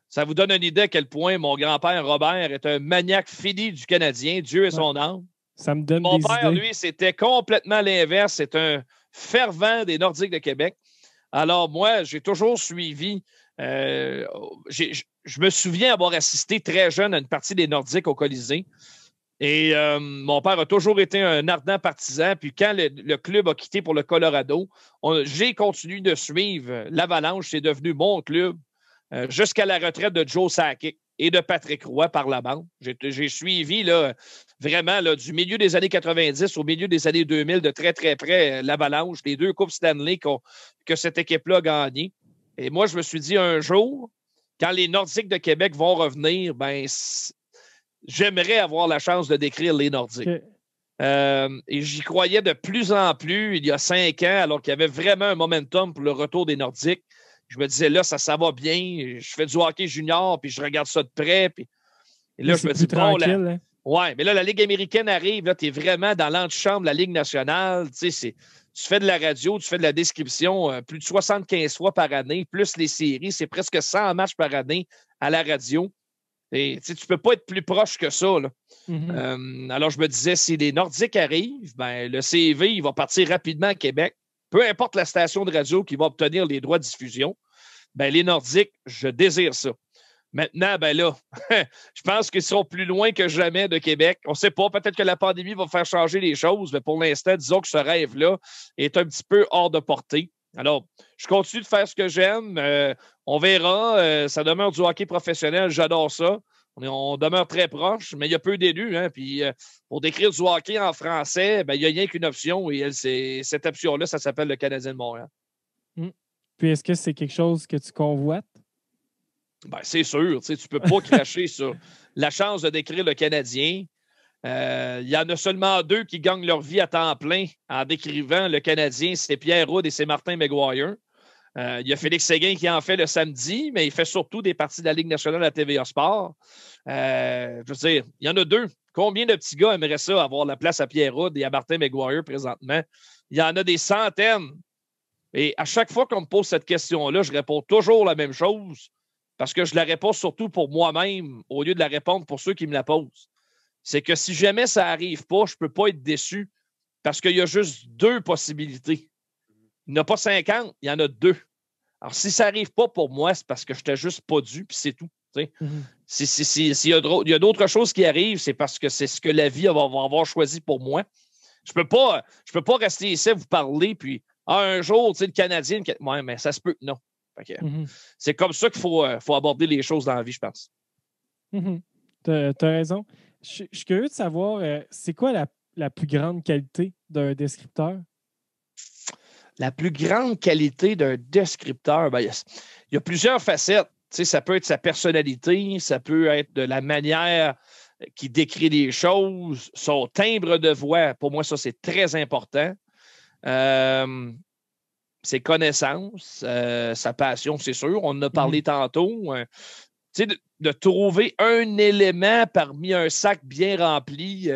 Ça vous donne une idée à quel point mon grand-père Robert est un maniaque fini du Canadien. Dieu est son âme. Ça me donne Mon des père, idées. lui, c'était complètement l'inverse. C'est un fervent des Nordiques de Québec. Alors, moi, j'ai toujours suivi. Je me souviens avoir assisté très jeune à une partie des Nordiques au Colisée. Et mon père a toujours été un ardent partisan. Puis quand le club a quitté pour le Colorado, j'ai continué de suivre l'Avalanche. C'est devenu mon club jusqu'à la retraite de Joe Sakic et de Patrick Roy par la bande. J'ai suivi là, vraiment là, du milieu des années 90 au milieu des années 2000 de très, très près l'Avalanche, les 2 Coupes Stanley que cette équipe-là a gagnées. Et moi, je me suis dit un jour, quand les Nordiques de Québec vont revenir, ben j'aimerais avoir la chance de décrire les Nordiques. Okay. Et j'y croyais de plus en plus il y a 5 ans, alors qu'il y avait vraiment un momentum pour le retour des Nordiques. Je me disais, là, ça va bien. Je fais du hockey junior, puis je regarde ça de près. Puis et là, je me dis, bon, là, ouais, mais là, la Ligue américaine arrive, là, tu es vraiment dans l'antichambre de la Ligue nationale. Tu sais, tu fais de la radio, tu fais de la description plus de 75 fois par année, plus les séries, c'est presque 100 matchs par année à la radio. Et tu ne peux pas être plus proche que ça. Là. Mm-hmm. Alors, je me disais, si les Nordiques arrivent, ben, le CV, il va partir rapidement à Québec. Peu importe la station de radio qui va obtenir les droits de diffusion, ben, les Nordiques, je désire ça. Maintenant, ben là, je pense qu'ils seront plus loin que jamais de Québec. On ne sait pas, peut-être que la pandémie va faire changer les choses, mais pour l'instant, disons que ce rêve-là est un petit peu hors de portée. Alors, je continue de faire ce que j'aime. On verra. Ça demeure du hockey professionnel. J'adore ça. On demeure très proche, mais il y a peu d'élus. Hein, puis, pour décrire du hockey en français, ben, il n'y a rien qu'une option. Et cette option-là, ça s'appelle le Canadien de Montréal. Puis, est-ce que c'est quelque chose que tu convoites? Ben, c'est sûr. Tu ne peux pas cracher sur la chance de décrire le Canadien. Il y en a seulement 2 qui gagnent leur vie à temps plein en décrivant le Canadien. C'est Pierre Roud et c'est Martin McGuire. Il y a Félix Séguin qui en fait le samedi, mais il fait surtout des parties de la Ligue nationale à TVA Sport. Je veux dire, il y en a 2. Combien de petits gars aimeraient ça, avoir la place à Pierre Roud et à Martin McGuire présentement? Il y en a des centaines. Et à chaque fois qu'on me pose cette question-là, je réponds toujours la même chose parce que je la réponds surtout pour moi-même au lieu de la répondre pour ceux qui me la posent. C'est que si jamais ça n'arrive pas, je ne peux pas être déçu parce qu'il y a juste 2 possibilités. Il n'y en a pas 50, il y en a 2. Alors, si ça n'arrive pas pour moi, c'est parce que je n'étais juste pas dû, puis c'est tout. S'il y a d'autres choses qui arrivent, c'est parce que c'est ce que la vie va avoir choisi pour moi. Je peux pas rester ici à vous parler, puis un jour, le Canadien, ouais, mais ça se peut que non. C'est comme ça qu'il faut aborder les choses dans la vie, je pense. Tu as raison. Je suis curieux de savoir, c'est quoi la plus grande qualité d'un descripteur? La plus grande qualité d'un descripteur, ben, il y a plusieurs facettes. Ça peut être sa personnalité, ça peut être de la manière qu'il décrit les choses, son timbre de voix. Pour moi, ça, c'est très important. Ses connaissances, sa passion, c'est sûr. On en a parlé tantôt. De trouver un élément parmi un sac bien rempli,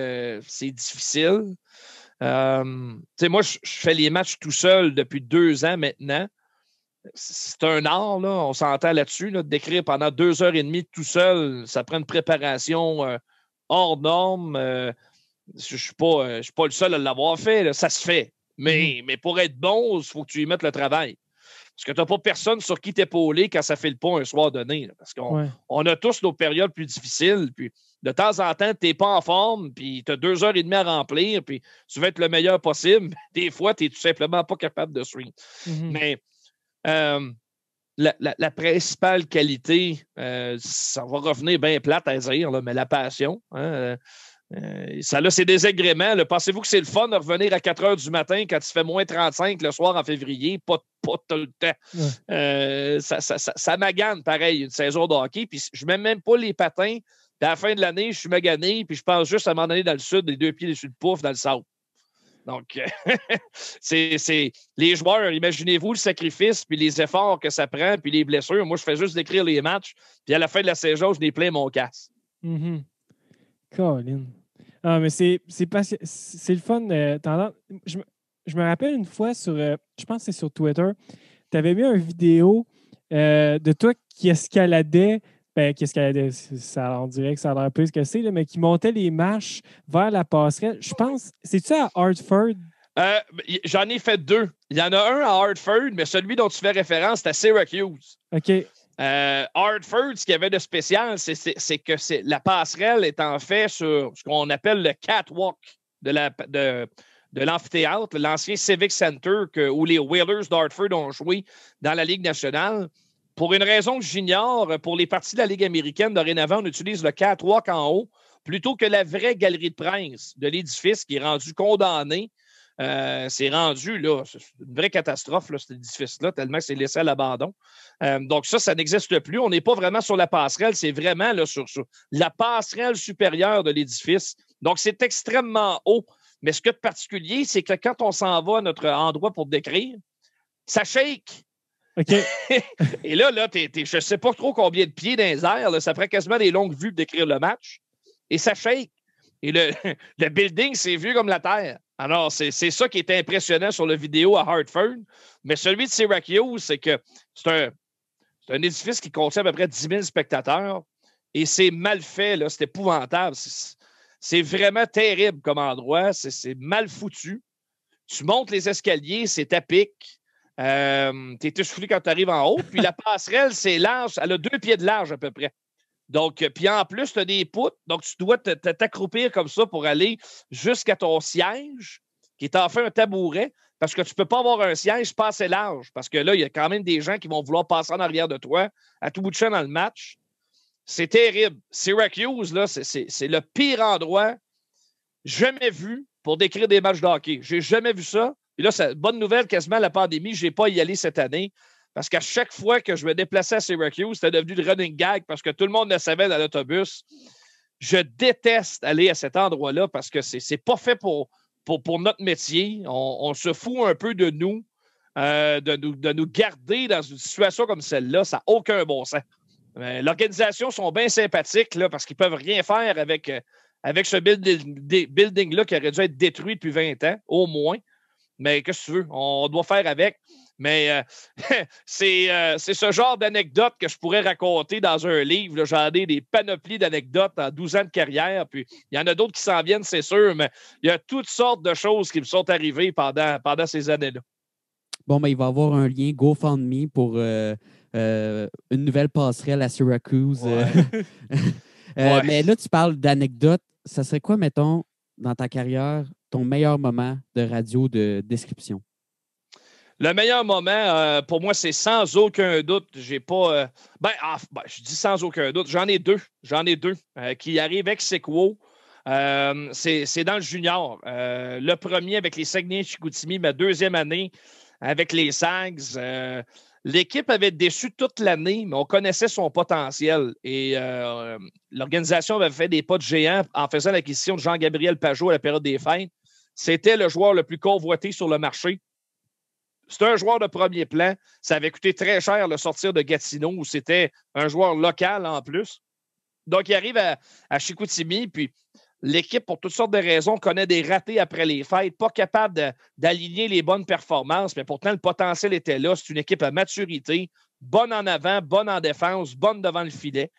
c'est difficile. Moi, je fais les matchs tout seul depuis 2 ans maintenant. C'est un art, là, on s'entend là-dessus, là, d'écrire pendant 2h30 tout seul. Ça prend une préparation hors norme. Je ne suis pas le seul à l'avoir fait. Là. Ça se fait. Mais pour être bon, il faut que tu y mettes le travail. Parce que tu n'as pas personne sur qui t'épauler quand ça fait le pas un soir donné. Là, parce qu'on a tous nos périodes plus difficiles. Puis de temps en temps, tu n'es pas en forme, puis tu as 2h30 à remplir, puis tu veux être le meilleur possible. Des fois, tu n'es tout simplement pas capable de suivre. Mais la principale qualité, ça va revenir bien plate à dire, là, mais la passion. Hein, ça là, c'est des agréments. Là. Pensez-vous que c'est le fun de revenir à 4 heures du matin quand il fait moins 35 le soir en février? Pas tout le temps. Ça magane, pareil, une saison de hockey. Puis je ne mets même pas les patins. Puis à la fin de l'année, je suis magané. Puis je pense juste à m'en aller dans le sud, les 2 pieds sur le pouf, dans le sable. Donc, c'est les joueurs, imaginez-vous le sacrifice, puis les efforts que ça prend, puis les blessures. Moi, je fais juste décrire les matchs. Puis à la fin de la saison, je déplains mon casse. Colin. Ah, mais c'est le fun. Je me rappelle une fois je pense que c'est sur Twitter, tu avais mis une vidéo de toi qui escaladait. Ben, qui escaladait, on dirait que ça a l'air un peu ce que c'est, là, mais qui montait les marches vers la passerelle. Je pense, c'est-tu à Hartford? J'en ai fait 2. Il y en a un à Hartford, mais celui dont tu fais référence, c'est à Syracuse. OK. Hartford, ce qu'il y avait de spécial, c'est que la passerelle est en fait sur ce qu'on appelle le catwalk de l'amphithéâtre, l'ancien Civic Center où les Whalers d'Hartford ont joué dans la Ligue nationale. Pour une raison que j'ignore, pour les parties de la Ligue américaine, dorénavant, on utilise le catwalk en haut plutôt que la vraie galerie de princes de l'édifice qui est rendu condamné. C'est rendu, là, c'est une vraie catastrophe, là, cet édifice-là, tellement que c'est laissé à l'abandon. Donc ça n'existe plus. On n'est pas vraiment sur la passerelle, c'est vraiment là, sur la passerelle supérieure de l'édifice. Donc, c'est extrêmement haut. Mais ce qu'il y a de particulier, c'est que quand on s'en va à notre endroit pour décrire, ça shake. OK. Et là je ne sais pas trop combien de pieds dans les airs. Là, ça ferait quasiment des longues vues pour décrire le match. Et ça shake. Et le building, c'est vieux comme la terre. Alors, c'est ça qui est impressionnant sur la vidéo à Hartford. Mais celui de Syracuse, c'est que c'est un édifice qui contient à peu près 10 000 spectateurs. Et c'est mal fait, là. C'est épouvantable. C'est vraiment terrible comme endroit. C'est mal foutu. Tu montes les escaliers, c'est à pic. Tu es essoufflé quand tu arrives en haut. Puis la passerelle, c'est large. Elle a 2 pieds de large à peu près. Donc, puis en plus, tu as des poutres. Donc, tu dois t'accroupir comme ça pour aller jusqu'à ton siège, qui est en fait un tabouret, parce que tu ne peux pas avoir un siège pas assez large. Parce que là, il y a quand même des gens qui vont vouloir passer en arrière de toi à tout bout de champ dans le match. C'est terrible. Syracuse, là, c'est le pire endroit jamais vu pour décrire des matchs de hockey. J'ai jamais vu ça. Puis là, bonne nouvelle, quasiment la pandémie, je n'ai pas y aller cette année. Parce qu'à chaque fois que je me déplaçais à Syracuse, c'était devenu le running gag parce que tout le monde le savait dans l'autobus. Je déteste aller à cet endroit-là parce que c'est pas fait pour notre métier. On se fout un peu de nous, de nous garder dans une situation comme celle-là. Ça n'a aucun bon sens. L'organisation sont bien sympathiques là, parce qu'ils ne peuvent rien faire avec ce building-là qui aurait dû être détruit depuis 20 ans, au moins. Mais qu'est-ce que tu veux? On doit faire avec. Mais c'est ce genre d'anecdote que je pourrais raconter dans un livre. Là. J'en ai des panoplies d'anecdotes en 12 ans de carrière. Puis il y en a d'autres qui s'en viennent, c'est sûr, mais il y a toutes sortes de choses qui me sont arrivées pendant ces années-là. Bon, ben, il va y avoir un lien GoFundMe pour une nouvelle passerelle à Syracuse. Ouais. Ouais. Mais là, tu parles d'anecdotes. Ça serait quoi, mettons, dans ta carrière, ton meilleur moment de radio de description? Le meilleur moment, pour moi, c'est sans aucun doute. J'ai pas. Je dis sans aucun doute. J'en ai deux. Qui arrivent ex aequo. C'est dans le junior. Le premier avec les Saguenay-Chicoutimi, ma deuxième année avec les Sags. L'équipe avait déçu toute l'année, mais on connaissait son potentiel. Et l'organisation avait fait des pas de géant en faisant l'acquisition de Jean-Gabriel Pajot à la période des fêtes. C'était le joueur le plus convoité sur le marché. C'était un joueur de premier plan. Ça avait coûté très cher le sortir de Gatineau, où c'était un joueur local en plus. Donc, il arrive à Chicoutimi, puis l'équipe, pour toutes sortes de raisons, connaît des ratés après les fêtes, pas capable d'aligner les bonnes performances, mais pourtant, le potentiel était là. C'est une équipe à maturité, bonne en avant, bonne en défense, bonne devant le filet.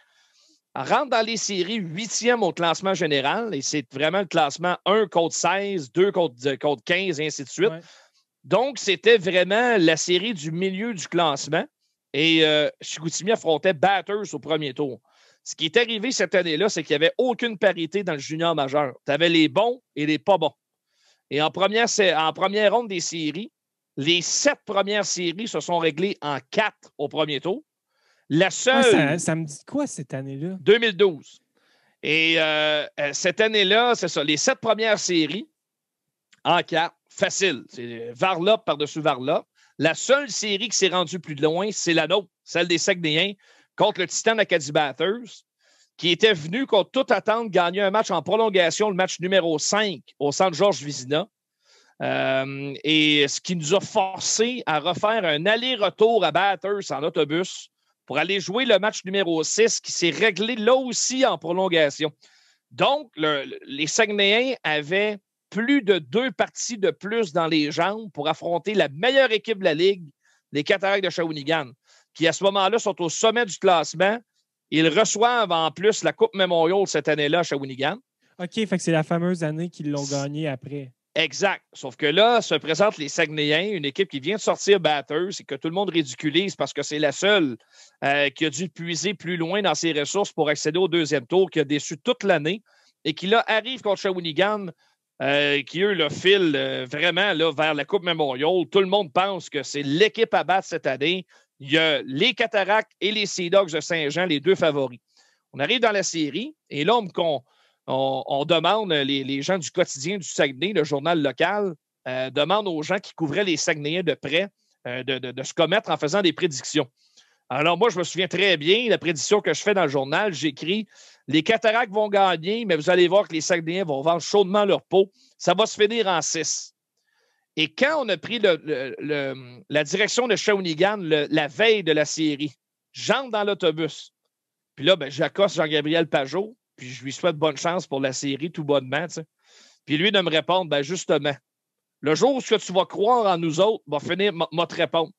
Elle rentre dans les séries 8e au classement général, et c'est vraiment le classement 1 contre 16, 2 contre 15, et ainsi de suite. Ouais. Donc, c'était vraiment la série du milieu du classement. Et Chicoutimi affrontait Batters au premier tour. Ce qui est arrivé cette année-là, c'est qu'il n'y avait aucune parité dans le junior majeur. Tu avais les bons et les pas bons. Et en première ronde des séries, les 7 premières séries se sont réglées en 4 au premier tour. La seule... ça me dit quoi cette année-là? 2012. Et cette année-là, c'est ça, les 7 premières séries en 4. Facile. C'est Varlop par-dessus Varlop. La seule série qui s'est rendue plus loin, c'est la nôtre, celle des Saguenayens, contre le Titan Acadie Batters, qui était venu, contre toute attente, gagner un match en prolongation, le match numéro 5 au centre Georges Vizina. Et ce qui nous a forcé à refaire un aller-retour à Batters en autobus pour aller jouer le match numéro 6 qui s'est réglé là aussi en prolongation. Donc, les Saguenayens avaient plus de 2 parties de plus dans les jambes pour affronter la meilleure équipe de la Ligue, les Cataractes de Shawinigan, qui à ce moment-là sont au sommet du classement. Ils reçoivent en plus la Coupe Memorial cette année-là à Shawinigan. OK, fait que c'est la fameuse année qu'ils l'ont gagnée après. Exact. Sauf que là, se présentent les Saguenayens, une équipe qui vient de sortir batteuse et que tout le monde ridiculise parce que c'est la seule qui a dû puiser plus loin dans ses ressources pour accéder au deuxième tour, qui a déçu toute l'année et qui là arrive contre Shawinigan, qui eux le filent vraiment là, vers la Coupe Memorial. Tout le monde pense que c'est l'équipe à battre cette année. Il y a les Cataractes et les Sea Dogs de Saint-Jean, les 2 favoris. On arrive dans la série et là, on demande, les gens du quotidien du Saguenay, le journal local, demande aux gens qui couvraient les Saguenayens de près de se commettre en faisant des prédictions. Alors moi, je me souviens très bien, la prédiction que je fais dans le journal, j'écris « Les Cataractes vont gagner, mais vous allez voir que les Saguenayens vont vendre chaudement leur peau. Ça va se finir en 6. » Et quand on a pris la direction de Shawinigan la veille de la série, j'entre dans l'autobus. Puis là, j'accoste Jean-Gabriel Pajot, puis je lui souhaite bonne chance pour la série, tout bonnement. T'sais. Puis lui de me répondre, justement, le jour où tu vas croire en nous autres, va finir, m'a te répondre.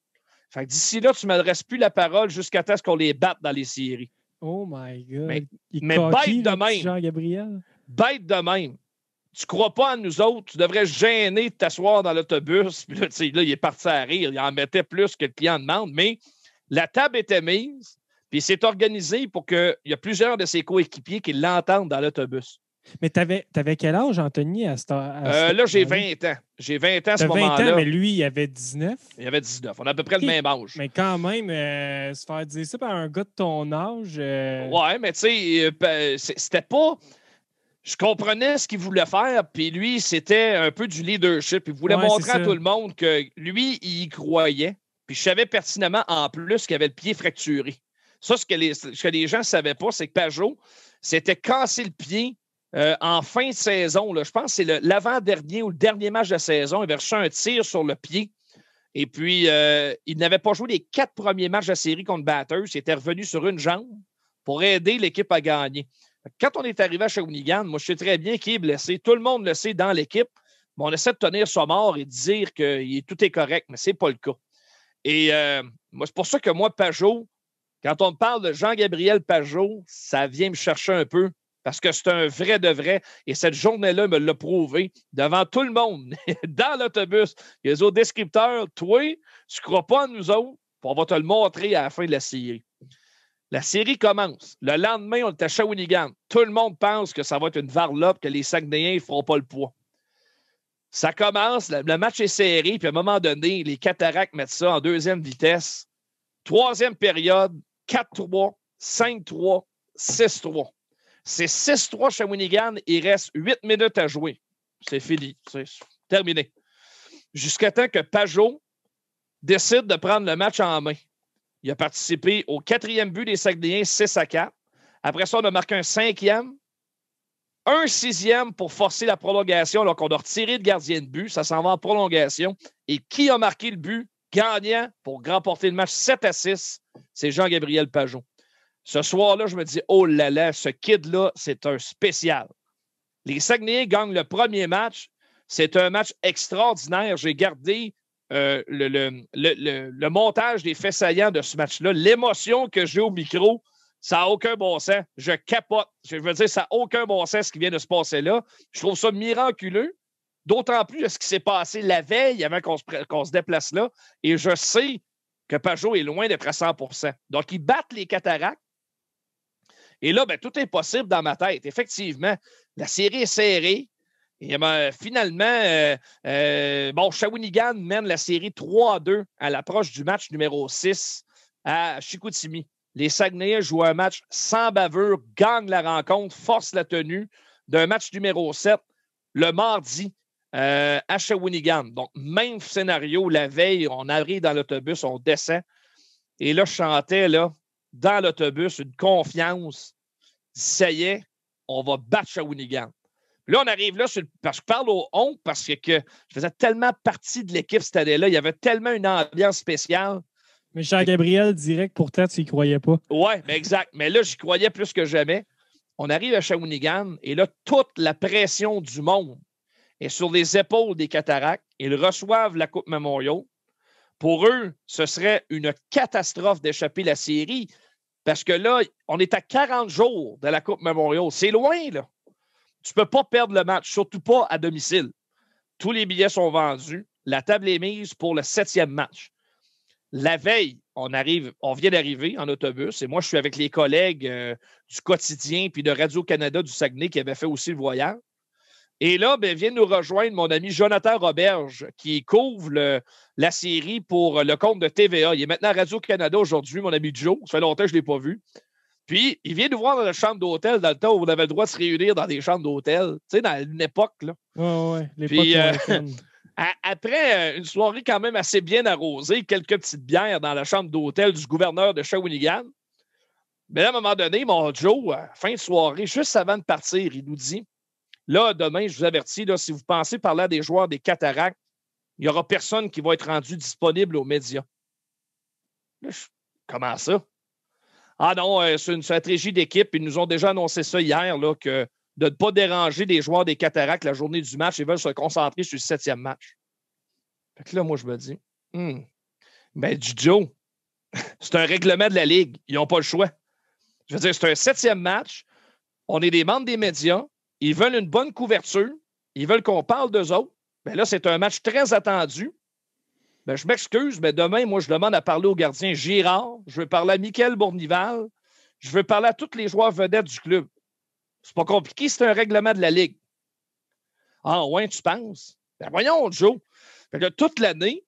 Fait que d'ici là, tu ne m'adresses plus la parole jusqu'à ce qu'on les batte dans les séries. Oh my God. Mais coquille, bête de même. Jean-Gabriel. Bête de même. Tu crois pas en nous autres, tu devrais gêner de t'asseoir dans l'autobus. Puis là, il est parti à rire. Il en mettait plus que le client demande. Mais la table était mise, puis c'est organisé pour qu'il y a plusieurs de ses coéquipiers qui l'entendent dans l'autobus. Mais t'avais quel âge, Anthony, à ce là, j'ai 20 ans. J'ai 20 ans à ce moment-là. 20 ans, mais lui, il avait 19. Il avait 19. On a à peu près le même âge. Mais quand même, se faire dire ça par un gars de ton âge... Ouais, mais tu sais, c'était pas... Je comprenais ce qu'il voulait faire, puis lui, c'était un peu du leadership. Il voulait montrer à tout le monde que lui, il y croyait. Puis je savais pertinemment, en plus, qu'il avait le pied fracturé. Ça, ce que les gens ne savaient pas, c'est que Pajot s'était cassé le pied en fin de saison. Là. Je pense que c'est l'avant-dernier ou le dernier match de saison. Il avait reçu un tir sur le pied. Et puis, il n'avait pas joué les 4 premiers matchs de la série contre Batters. Il était revenu sur une jambe pour aider l'équipe à gagner. Quand on est arrivé à Shawinigan, moi, je sais très bien qui est blessé. Tout le monde le sait dans l'équipe. Mais on essaie de tenir son mort et de dire que tout est correct, mais ce n'est pas le cas. Et moi, c'est pour ça que moi, Pajot, quand on me parle de Jean-Gabriel Pajot, ça vient me chercher un peu parce que c'est un vrai de vrai. Et cette journée-là me l'a prouvé devant tout le monde, dans l'autobus. Les autres descripteurs, toi, tu ne crois pas en nous autres, puis on va te le montrer à la fin de la série. La série commence. Le lendemain, on est à Shawinigan. Tout le monde pense que ça va être une varlope, que les Saguenayens ne feront pas le poids. Ça commence, le match est serré, puis à un moment donné, les Cataractes mettent ça en deuxième vitesse. Troisième période, 4-3, 5-3, 6-3. C'est 6-3 Shawinigan, il reste 8 minutes à jouer. C'est fini, c'est terminé. Jusqu'à temps que Pajot décide de prendre le match en main. Il a participé au 4e but des Saguenayens, 6-4. Après ça, on a marqué un 5e. Un 6e pour forcer la prolongation, alors qu'on a retiré le gardien de but. Ça s'en va en prolongation. Et qui a marqué le but gagnant pour remporter le match 7-6? C'est Jean-Gabriel Pajot. Ce soir-là, je me dis, oh là là, ce kid-là, c'est un spécial. Les Saguenayens gagnent le premier match. C'est un match extraordinaire. J'ai gardé le montage des faits saillants de ce match-là. L'émotion que j'ai au micro, ça n'a aucun bon sens. Je capote. Je veux dire, ça n'a aucun bon sens ce qui vient de se passer là. Je trouve ça miraculeux. D'autant plus ce qui s'est passé la veille avant qu'on se déplace là. Et je sais que Pajot est loin d'être à 100%. Donc, ils battent les Cataractes. Et là, tout est possible dans ma tête. Effectivement, la série est serrée. Et finalement, Shawinigan mène la série 3-2 à l'approche du match numéro 6 à Chicoutimi. Les Saguenayens jouent un match sans bavure, gagnent la rencontre, forcent la tenue d'un match numéro 7 le mardi à Shawinigan. Donc, même scénario, la veille, on arrive dans l'autobus, on descend. Et là, je chantais dans l'autobus une confiance. Ça y est, on va battre Shawinigan. Là, on arrive là, parce que je parle au on, parce que je faisais tellement partie de l'équipe cette année-là. Il y avait tellement une ambiance spéciale. Mais Jean-Gabriel, direct, pourtant, tu n'y croyais pas. Oui, exact. Mais là, j'y croyais plus que jamais. on arrive à Shawinigan et là, toute la pression du monde est sur les épaules des Cataractes. Ils reçoivent la Coupe Memorial. Pour eux, ce serait une catastrophe d'échapper la série parce que là, on est à 40 jours de la Coupe Memorial. C'est loin, là. Tu ne peux pas perdre le match, surtout pas à domicile. Tous les billets sont vendus. La table est mise pour le 7e match. La veille, on vient d'arriver en autobus et moi, je suis avec les collègues du quotidien puis de Radio-Canada du Saguenay qui avaient fait aussi le voyage. Et là, vient nous rejoindre mon ami Jonathan Roberge qui couvre la série pour le compte de TVA. Il est maintenant à Radio-Canada aujourd'hui, mon ami Joe. Ça fait longtemps que je ne l'ai pas vu. Puis, il vient nous voir dans la chambre d'hôtel dans le temps où on avait le droit de se réunir dans des chambres d'hôtel. Tu sais, dans une époque, là. Oui, l'époque. Après une soirée quand même assez bien arrosée, quelques petites bières dans la chambre d'hôtel du gouverneur de Shawinigan, mais à un moment donné, mon Joe, fin de soirée, juste avant de partir, il nous dit, là, demain, je vous avertis, là, si vous pensez parler à des joueurs des Cataractes, il n'y aura personne qui va être rendu disponible aux médias. Là, comment ça? Ah non, c'est une stratégie d'équipe. Ils nous ont déjà annoncé ça hier, là, que de ne pas déranger les joueurs des Cataractes la journée du match. Ils veulent se concentrer sur le 7e match. Fait que là, moi, je me dis, Joe, c'est un règlement de la Ligue. Ils n'ont pas le choix. Je veux dire, c'est un 7e match. On est des membres des médias. Ils veulent une bonne couverture. Ils veulent qu'on parle d'eux autres. Là, c'est un match très attendu. Je m'excuse, mais demain, moi, je demande à parler au gardien Girard. Je veux parler à Michael Bournival. Je veux parler à tous les joueurs vedettes du club. C'est pas compliqué, c'est un règlement de la Ligue. Ah ouais, tu penses? Voyons, Joe. Toute l'année,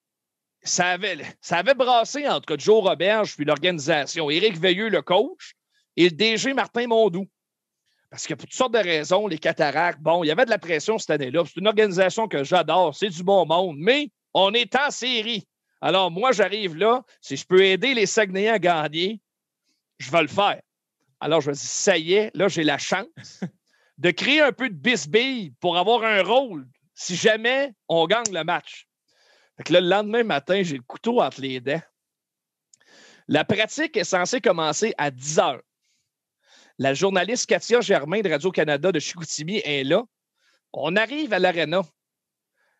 ça avait brassé entre Joe Roberge puis l'organisation, Éric Veilleux, le coach, et le DG Martin Mondou. Parce que pour toutes sortes de raisons, les Cataractes, il y avait de la pression cette année-là. C'est une organisation que j'adore, c'est du bon monde, mais on est en série. Alors, moi, j'arrive là, si je peux aider les Saguenayens à gagner, je vais le faire. Alors, je me dis, ça y est, là, j'ai la chance de créer un peu de bisbille pour avoir un rôle si jamais on gagne le match. Fait que là, le lendemain matin, j'ai le couteau entre les dents. La pratique est censée commencer à 10 h. La journaliste Katia Germain de Radio-Canada de Chicoutimi est là. On arrive à l'aréna.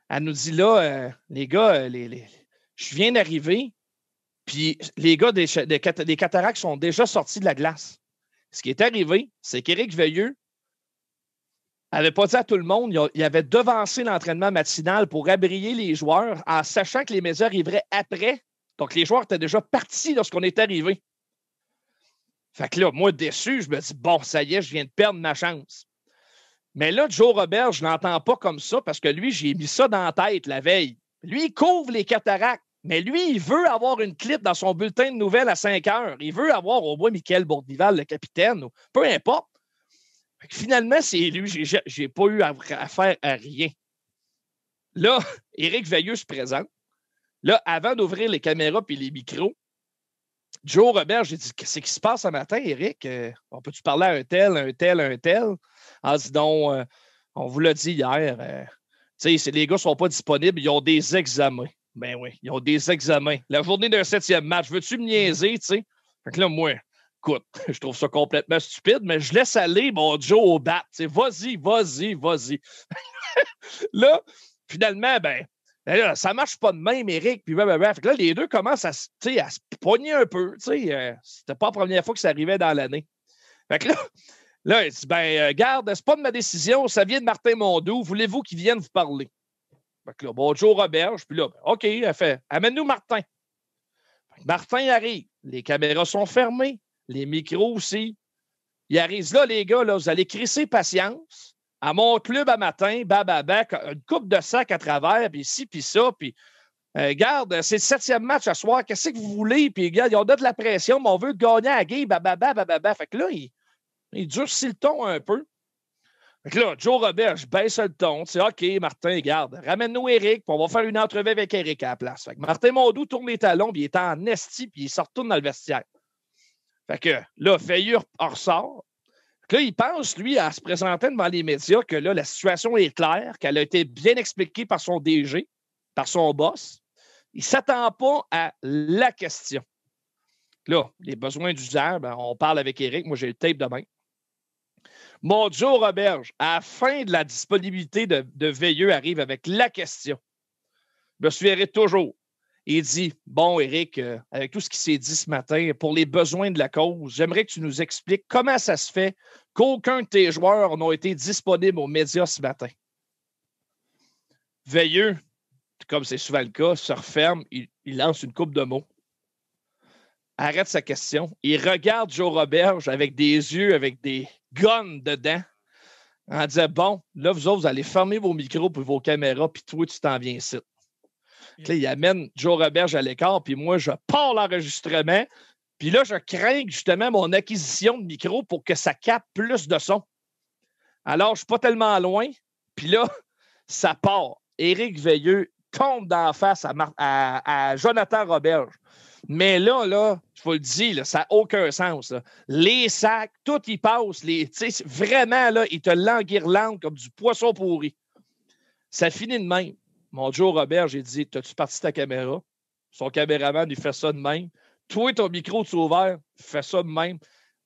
Elle nous dit là, les gars, je viens d'arriver, puis les gars des Cataractes sont déjà sortis de la glace. Ce qui est arrivé, c'est qu'Éric Veilleux n'avait pas dit à tout le monde, il avait devancé l'entraînement matinal pour abrier les joueurs en sachant que les médias arriveraient après. Donc, les joueurs étaient déjà partis lorsqu'on est arrivé. Fait que là, moi, déçu, je me dis, bon, ça y est, je viens de perdre ma chance. Mais là, Joe Robert, je ne l'entends pas comme ça parce que lui, j'ai mis ça dans la tête la veille. Lui, il couvre les Cataractes, mais lui, il veut avoir une clip dans son bulletin de nouvelles à 5 h. Il veut avoir au moins Michael Bournival, le capitaine, ou peu importe. Fait que finalement, c'est lui. Je n'ai pas eu affaire à rien. Là, Éric Veilleux se présente. Là, avant d'ouvrir les caméras et les micros, Joe Robert, j'ai dit, qu'est-ce qui se passe ce matin, Éric? On peut-tu parler à un tel? Ah, dis donc, on vous l'a dit hier. Les gars ne sont pas disponibles, ils ont des examens. Ben oui, ils ont des examens. La journée d'un 7e match, veux-tu me niaiser, tu sais? Fait que là, moi, écoute, je trouve ça complètement stupide, mais je laisse aller mon Joe au bat. Vas-y. Là, finalement, là, ça marche pas de même, Éric. Puis, Fait que là, les deux commencent à se pogner un peu. C'était pas la première fois que ça arrivait dans l'année. Fait que là, il dit, garde, c'est pas de ma décision, ça vient de Martin Mondou. Voulez-vous qu'il vienne vous parler? Fait que là, Joe Roberge, puis là, OK, elle fait, amène-nous Martin. Martin arrive. Les caméras sont fermées. Les micros aussi. Il arrive là, les gars, là, vous allez crisser patience. À mon club à matin, une coupe de sac à travers, puis ci, puis ça, puis garde, c'est le 7e match à soir, qu'est-ce que vous voulez? Puis, regarde, ils ont donné de la pression, mais on veut gagner à la game, Fait que là, il durcit le ton un peu. Fait que là, Joe Robert, je baisse le ton. Tu sais, OK, Martin, garde, ramène-nous Éric, puis on va faire une entrevue avec Éric à la place. Fait que Martin Mondou tourne les talons, puis il est en esti, puis il se retourne dans le vestiaire. Fait que là, Veilleux ressort. Là, il pense, lui, à se présenter devant les médias que là, la situation est claire, qu'elle a été bien expliquée par son DG, par son boss. Il ne s'attend pas à la question. Là, les besoins d'usage, on parle avec Éric. Moi, j'ai le tape demain. Mon Joe Roberge, à la fin de la disponibilité de Veilleux, arrive avec la question. Je me souviendrai toujours. Il dit, bon, Éric, avec tout ce qui s'est dit ce matin, pour les besoins de la cause, j'aimerais que tu nous expliques comment ça se fait qu'aucun de tes joueurs n'ont été disponibles aux médias ce matin. Veilleux, comme c'est souvent le cas, se referme, il lance une coupe de mots, arrête sa question, il regarde Joe Roberge avec des yeux, avec des guns dedans, en disant, bon, là, vous autres, vous allez fermer vos micros et vos caméras, puis toi, tu t'en viens ici. Là, il amène Joe Roberge à l'écart, puis moi, je pars l'enregistrement, puis là, je crains justement mon acquisition de micro pour que ça capte plus de son. Alors, je ne suis pas tellement loin, puis là, ça part. Éric Veilleux tombe d'en face à Jonathan Roberge. Mais là, je vous le dis, là, ça n'a aucun sens. Là. Les sacs, tout y passe. Vraiment, là, il te l'enguirlande comme du poisson pourri. Ça finit de même. Mon Joe Roberge, j'ai dit, t'as-tu parti ta caméra? Son caméraman, il fait ça de même. Toi, ton micro, tu ouvert, fais ça de même.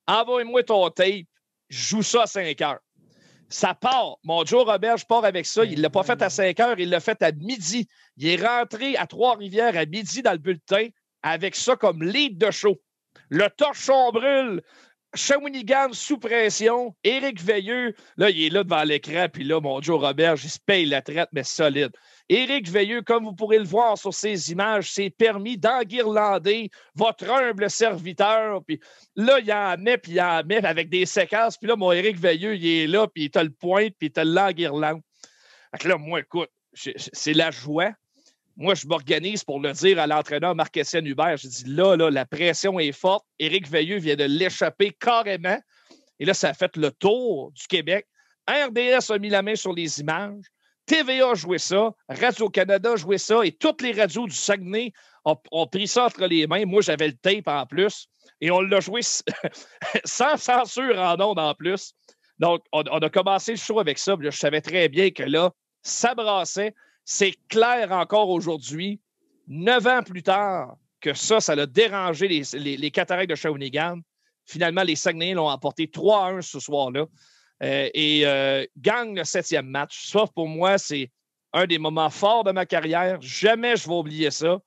Envoie-moi ton tape, joue ça à 5 heures. Ça part. Mon Joe Roberge part avec ça. Il ne l'a pas fait à 5 heures, il l'a fait à midi. Il est rentré à Trois-Rivières à midi dans le bulletin avec ça comme lead de show. Le torchon brûle. Shawinigan sous pression. Éric Veilleux, là, il est là devant l'écran, puis là, mon Joe Roberge, il se paye la traite, mais solide. Éric Veilleux, comme vous pourrez le voir sur ces images, s'est permis d'enguirlander votre humble serviteur. Puis là, il en met, puis il en met avec des séquences. Puis là, mon Éric Veilleux, il est là, puis il te le pointe, puis il te l'enguirlande. Fait que là, moi, écoute, c'est la joie. Moi, je m'organise pour le dire à l'entraîneur Marc-Étienne Hubert. Je dis là, la pression est forte. Éric Veilleux vient de l'échapper carrément. Et là, ça a fait le tour du Québec. RDS a mis la main sur les images. TVA a joué ça. Radio-Canada a joué ça. Et toutes les radios du Saguenay ont pris ça entre les mains. Moi, j'avais le tape en plus. Et on l'a joué sans censure en ondes en plus. Donc, on a commencé le show avec ça. Puis là, je savais très bien que là, ça brassait. C'est clair encore aujourd'hui, 9 ans plus tard, que ça a dérangé les Cataractes de Shawinigan. Finalement, les Saguenayens l'ont emporté 3-1 ce soir-là et gagnent le 7e match. Ça, pour moi, c'est un des moments forts de ma carrière. Jamais je vais oublier ça.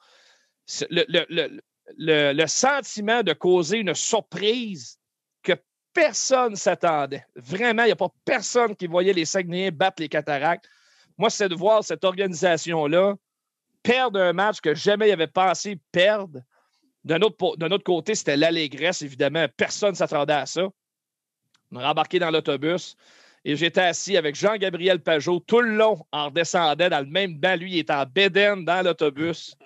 Le sentiment de causer une surprise que personne ne s'attendait. Vraiment, il n'y a pas personne qui voyait les Saguenayens battre les Cataractes. Moi, c'est de voir cette organisation-là perdre un match que jamais il avait pensé perdre. D'un autre côté, c'était l'allégresse, évidemment. Personne ne s'attendait à ça. On a rembarqué dans l'autobus et j'étais assis avec Jean-Gabriel Pajot tout le long en redescendant dans le même banc. Lui, il était en bédaine dans l'autobus.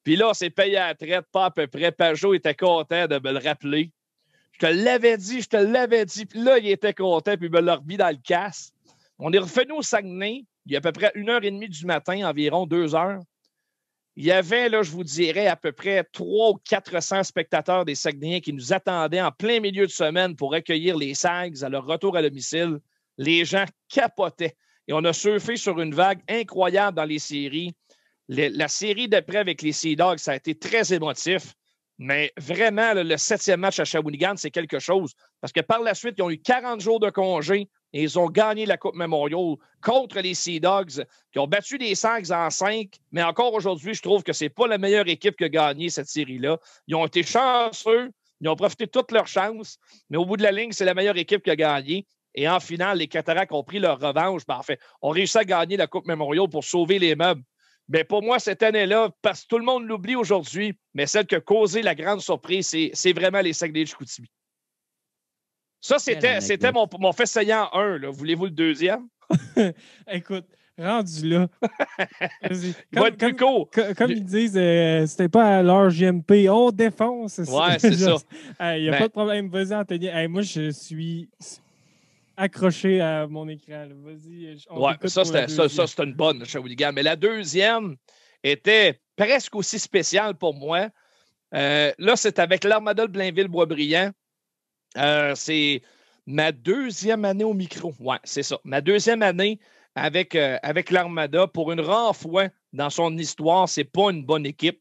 Puis là, on s'est payé à la traite, pas à peu près. Pajot était content de me le rappeler. Je te l'avais dit. Puis là, il était content, puis il me l'a remis dans le casse. On est revenu au Saguenay. Il y a à peu près 1h30 du matin, environ 2 heures. Il y avait, là, je vous dirais, à peu près 300 ou 400 spectateurs des Saguenayens qui nous attendaient en plein milieu de semaine pour accueillir les Sags à leur retour à domicile. Les gens capotaient. Et on a surfé sur une vague incroyable dans les séries. La série d'après avec les Sea Dogs, ça a été très émotif. Mais vraiment, le 7e match à Shawinigan, c'est quelque chose. Parce que par la suite, ils ont eu 40 jours de congé et ils ont gagné la Coupe Memorial contre les Sea Dogs, qui ont battu les Sags en 5. Mais encore aujourd'hui, je trouve que ce n'est pas la meilleure équipe qui a gagné cette série-là. Ils ont été chanceux, ils ont profité de toutes leurs chances, mais au bout de la ligne, c'est la meilleure équipe qui a gagné. Et en finale, les Cataractes ont pris leur revanche. Ben, en fait, ont réussi à gagner la Coupe Memorial pour sauver les meubles. Mais pour moi, cette année-là, parce que tout le monde l'oublie aujourd'hui, mais celle qui a causé la grande surprise, c'est vraiment les Saguenay de Chicoutimi. Ça, c'était mon fait saillant 1. Là. Voulez-vous le deuxième? Écoute, rendu là. Comme ils disent, c'était pas à l'heure JMP, on défonce. Ouais, c'est ça. Il n'y a pas de problème. Vas-y, Anthony. Moi, je suis accroché à mon écran. Là. Vas-y. Ça, c'était une bonne Shawinigan. Mais la deuxième était presque aussi spéciale pour moi. Là, c'est avec l'Armada de Blainville-Boisbriand. C'est ma 2e année au micro. Oui, c'est ça. Ma 2e année avec l'Armada. Pour une rare fois dans son histoire, c'est pas une bonne équipe.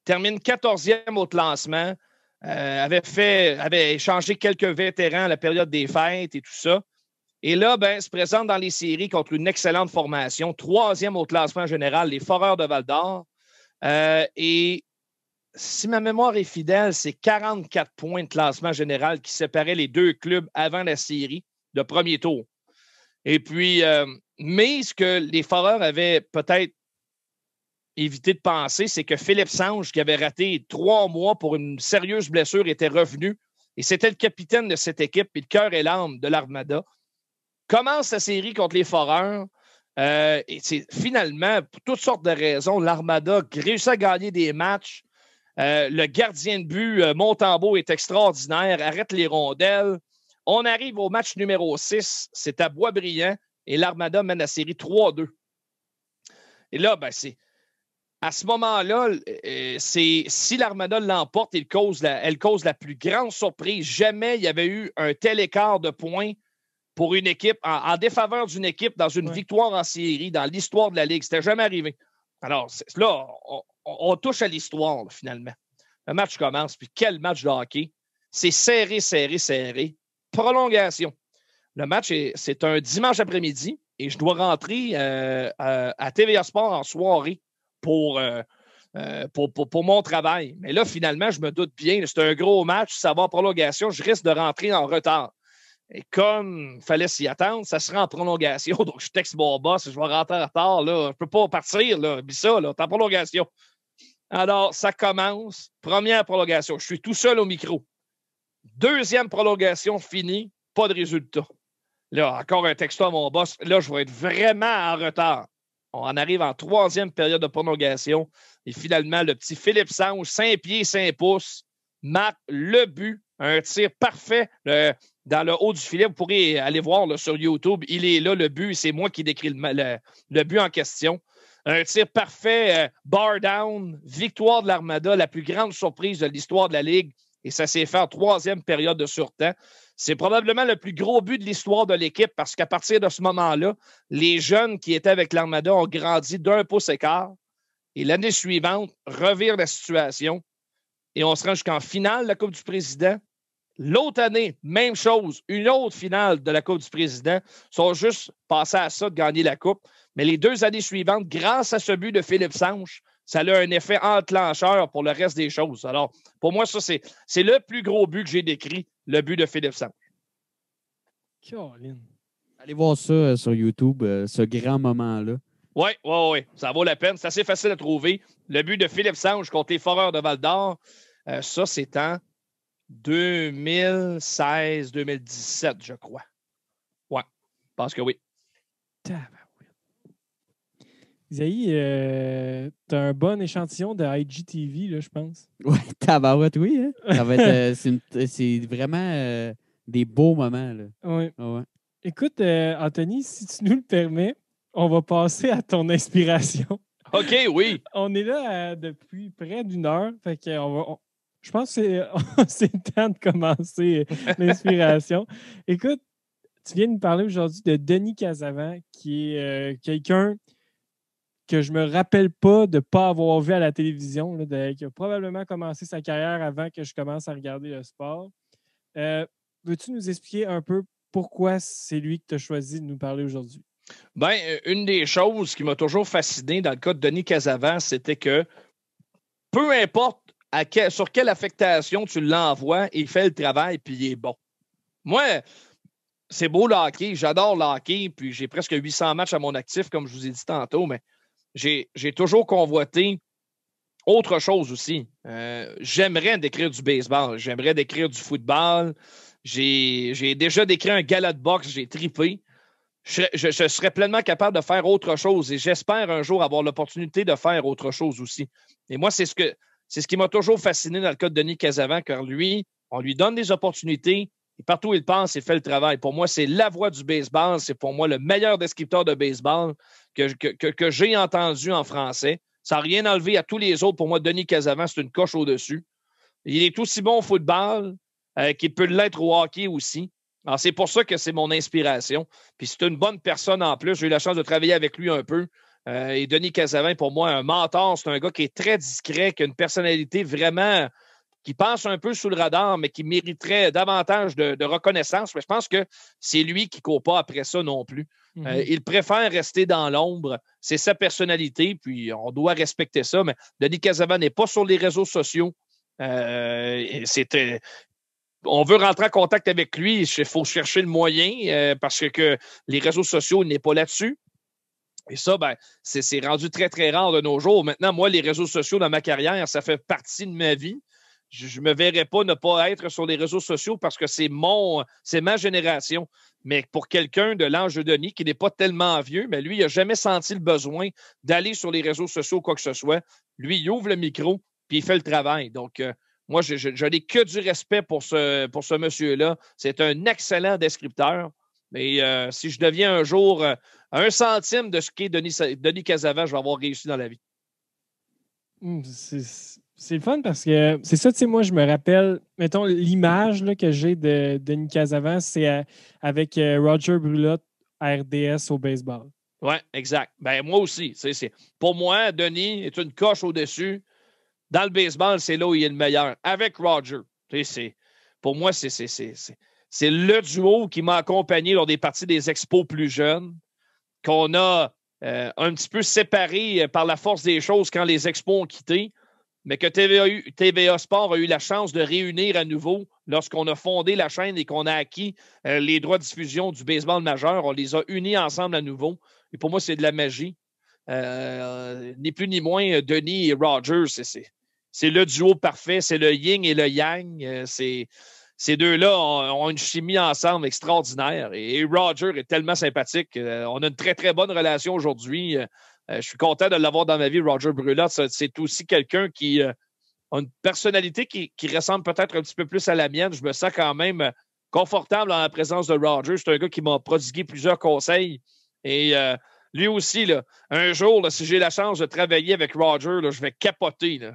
Termine 14e au classement. avait échangé quelques vétérans à la période des fêtes et tout ça. Et là, se présente dans les séries contre une excellente formation, 3e au classement général, les Foreurs de Val-d'Or. Et si ma mémoire est fidèle, c'est 44 points de classement général qui séparaient les deux clubs avant la série de premier tour. Et puis, mais ce que les Foreurs avaient peut-être évité de penser, c'est que Philippe Sange, qui avait raté 3 mois pour une sérieuse blessure, était revenu. Et c'était le capitaine de cette équipe et le cœur et l'âme de l'Armada. Commence la série contre les Foreurs. Et finalement, pour toutes sortes de raisons, l'Armada réussit à gagner des matchs. Le gardien de but, Montembeault, est extraordinaire, arrête les rondelles. On arrive au match numéro 6, c'est à Boisbriand, et l'Armada mène la série 3-2. Et là, à ce moment-là, si l'Armada l'emporte, elle cause la plus grande surprise. Jamais il y avait eu un tel écart de points pour une équipe, en défaveur d'une équipe dans une victoire en série, dans l'histoire de la Ligue. C'était jamais arrivé. Alors, là, on touche à l'histoire, là, finalement. Le match commence, puis quel match de hockey. C'est serré, serré, serré. Prolongation. Le match, c'est un dimanche après-midi, et je dois rentrer à TVA Sport en soirée pour mon travail. Mais là, finalement, je me doute bien, c'est un gros match, ça va en prolongation, je risque de rentrer en retard. Et comme il fallait s'y attendre, ça sera en prolongation. Donc, je texte mon boss, je vais rentrer en retard. Là. Je ne peux pas partir. Là. Puis ça, là, t'es en prolongation. Alors, ça commence. Première prolongation. Je suis tout seul au micro. Deuxième prolongation finie. Pas de résultat. Là, encore un texto à mon boss. Là, je vais être vraiment en retard. On en arrive en 3e période de prolongation. Et finalement, le petit Philippe Sange, 5 pieds, 5 pouces, marque le but. Un tir parfait dans le haut du filet. Vous pourrez aller voir là, sur YouTube. Il est là, le but. C'est moi qui décris le but en question. Un tir parfait, bar down, victoire de l'Armada, la plus grande surprise de l'histoire de la Ligue. Et ça s'est fait en 3e période de surtemps. C'est probablement le plus gros but de l'histoire de l'équipe parce qu'à partir de ce moment-là, les jeunes qui étaient avec l'Armada ont grandi d'1 pouce écart. Et l'année suivante, revire la situation. Et on se rend jusqu'en finale de la Coupe du Président. L'autre année, même chose, une autre finale de la Coupe du Président. Ils sont juste passés à ça de gagner la Coupe. Mais les 2 années suivantes, grâce à ce but de Philippe Sange, ça a un effet enclencheur pour le reste des choses. Alors, pour moi, ça, c'est le plus gros but que j'ai décrit, le but de Philippe Sange. Caroline. Allez voir ça sur YouTube, ce grand moment-là. Oui. Ça vaut la peine. C'est assez facile à trouver. Le but de Philippe Sange contre les Foreurs de Val-d'Or, ça, c'est en 2016-2017, je crois. Ouais, je pense que oui. Isaïe, t'as un bon échantillon de IGTV, là, je pense. Oui, tabarouette, oui. Hein? Ça va être, c'est vraiment des beaux moments. Là. Oui. Ouais. Écoute, Anthony, si tu nous le permets, on va passer à ton inspiration. OK, oui. On est là depuis près d'1 heure. Fait que je pense que c'est le temps de commencer l'inspiration. Écoute, tu viens de nous parler aujourd'hui de Denis Casavant, qui est quelqu'un que je me rappelle pas de ne pas avoir vu à la télévision, là, qui a probablement commencé sa carrière avant que je commence à regarder le sport. Veux-tu nous expliquer un peu pourquoi c'est lui que tu as choisi de nous parler aujourd'hui? Bien, une des choses qui m'a toujours fasciné dans le cas de Denis Casavant, c'était que peu importe sur quelle affectation tu l'envoies, il fait le travail puis il est bon. Moi, c'est beau le hockey, j'adore le hockey, puis j'ai presque 800 matchs à mon actif, comme je vous ai dit tantôt, mais j'ai toujours convoité autre chose aussi. J'aimerais décrire du baseball, j'aimerais décrire du football. J'ai déjà décrit un gala de boxe, j'ai trippé. Je serais pleinement capable de faire autre chose et j'espère un jour avoir l'opportunité de faire autre chose aussi. Et moi, c'est ce qui m'a toujours fasciné dans le cas de Denis Casavant, car lui, on lui donne des opportunités et partout où il pense, il fait le travail. Pour moi, c'est la voix du baseball. C'est pour moi le meilleur descripteur de baseball que j'ai entendu en français. Ça n'a rien enlevé à tous les autres. Pour moi, Denis Casavant, c'est une coche au-dessus. Il est aussi bon au football qu'il peut l'être au hockey aussi. Alors, c'est pour ça que c'est mon inspiration. Puis c'est une bonne personne en plus. J'ai eu la chance de travailler avec lui un peu. Et Denis Casavant, pour moi, un mentor, c'est un gars qui est très discret, qui a une personnalité vraiment qui passe un peu sous le radar, mais qui mériterait davantage de reconnaissance. Mais je pense que c'est lui qui ne court pas après ça non plus. Il préfère rester dans l'ombre. C'est sa personnalité, puis on doit respecter ça. Mais Denis Casavant n'est pas sur les réseaux sociaux. On veut rentrer en contact avec lui. Il faut chercher le moyen parce que les réseaux sociaux, il n'est pas là-dessus. Et ça, c'est rendu très, très rare de nos jours. Maintenant, moi, les réseaux sociaux dans ma carrière, ça fait partie de ma vie. Je ne me verrais pas ne pas être sur les réseaux sociaux parce que c'est ma génération. Mais pour quelqu'un de l'âge de Denis qui n'est pas tellement vieux, mais lui, il n'a jamais senti le besoin d'aller sur les réseaux sociaux ou quoi que ce soit. Lui, il ouvre le micro puis il fait le travail. Donc, moi, je n'ai que du respect pour ce monsieur-là. C'est un excellent descripteur. Mais si je deviens un jour 1 centime de ce qu'est Denis Casavant, je vais avoir réussi dans la vie. C'est le fun parce que c'est ça, tu sais, moi, je me rappelle, mettons, l'image là, que j'ai de Denis Casavant, c'est avec Roger Brulotte à RDS au baseball. Oui, exact. Moi aussi. Pour moi, Denis est une coche au-dessus. Dans le baseball, c'est là où il est le meilleur. Avec Roger. Pour moi, c'est le duo qui m'a accompagné lors des parties des expos plus jeunes, qu'on a un petit peu séparé par la force des choses quand les expos ont quitté, mais que TVA Sport a eu la chance de réunir à nouveau lorsqu'on a fondé la chaîne et qu'on a acquis les droits de diffusion du baseball majeur. On les a unis ensemble à nouveau. Et pour moi, c'est de la magie. Ni plus ni moins, Denis et Roger, c'est le duo parfait. C'est le yin et le yang. Ces deux-là ont une chimie ensemble extraordinaire. Et Roger est tellement sympathique. On a une très, très bonne relation aujourd'hui. Je suis content de l'avoir dans ma vie, Roger Brulotte. C'est aussi quelqu'un qui a une personnalité qui ressemble peut-être un petit peu plus à la mienne. Je me sens quand même confortable en la présence de Roger. C'est un gars qui m'a prodigué plusieurs conseils. Et lui aussi, là, un jour, là, si j'ai la chance de travailler avec Roger, là, je vais capoter. Là.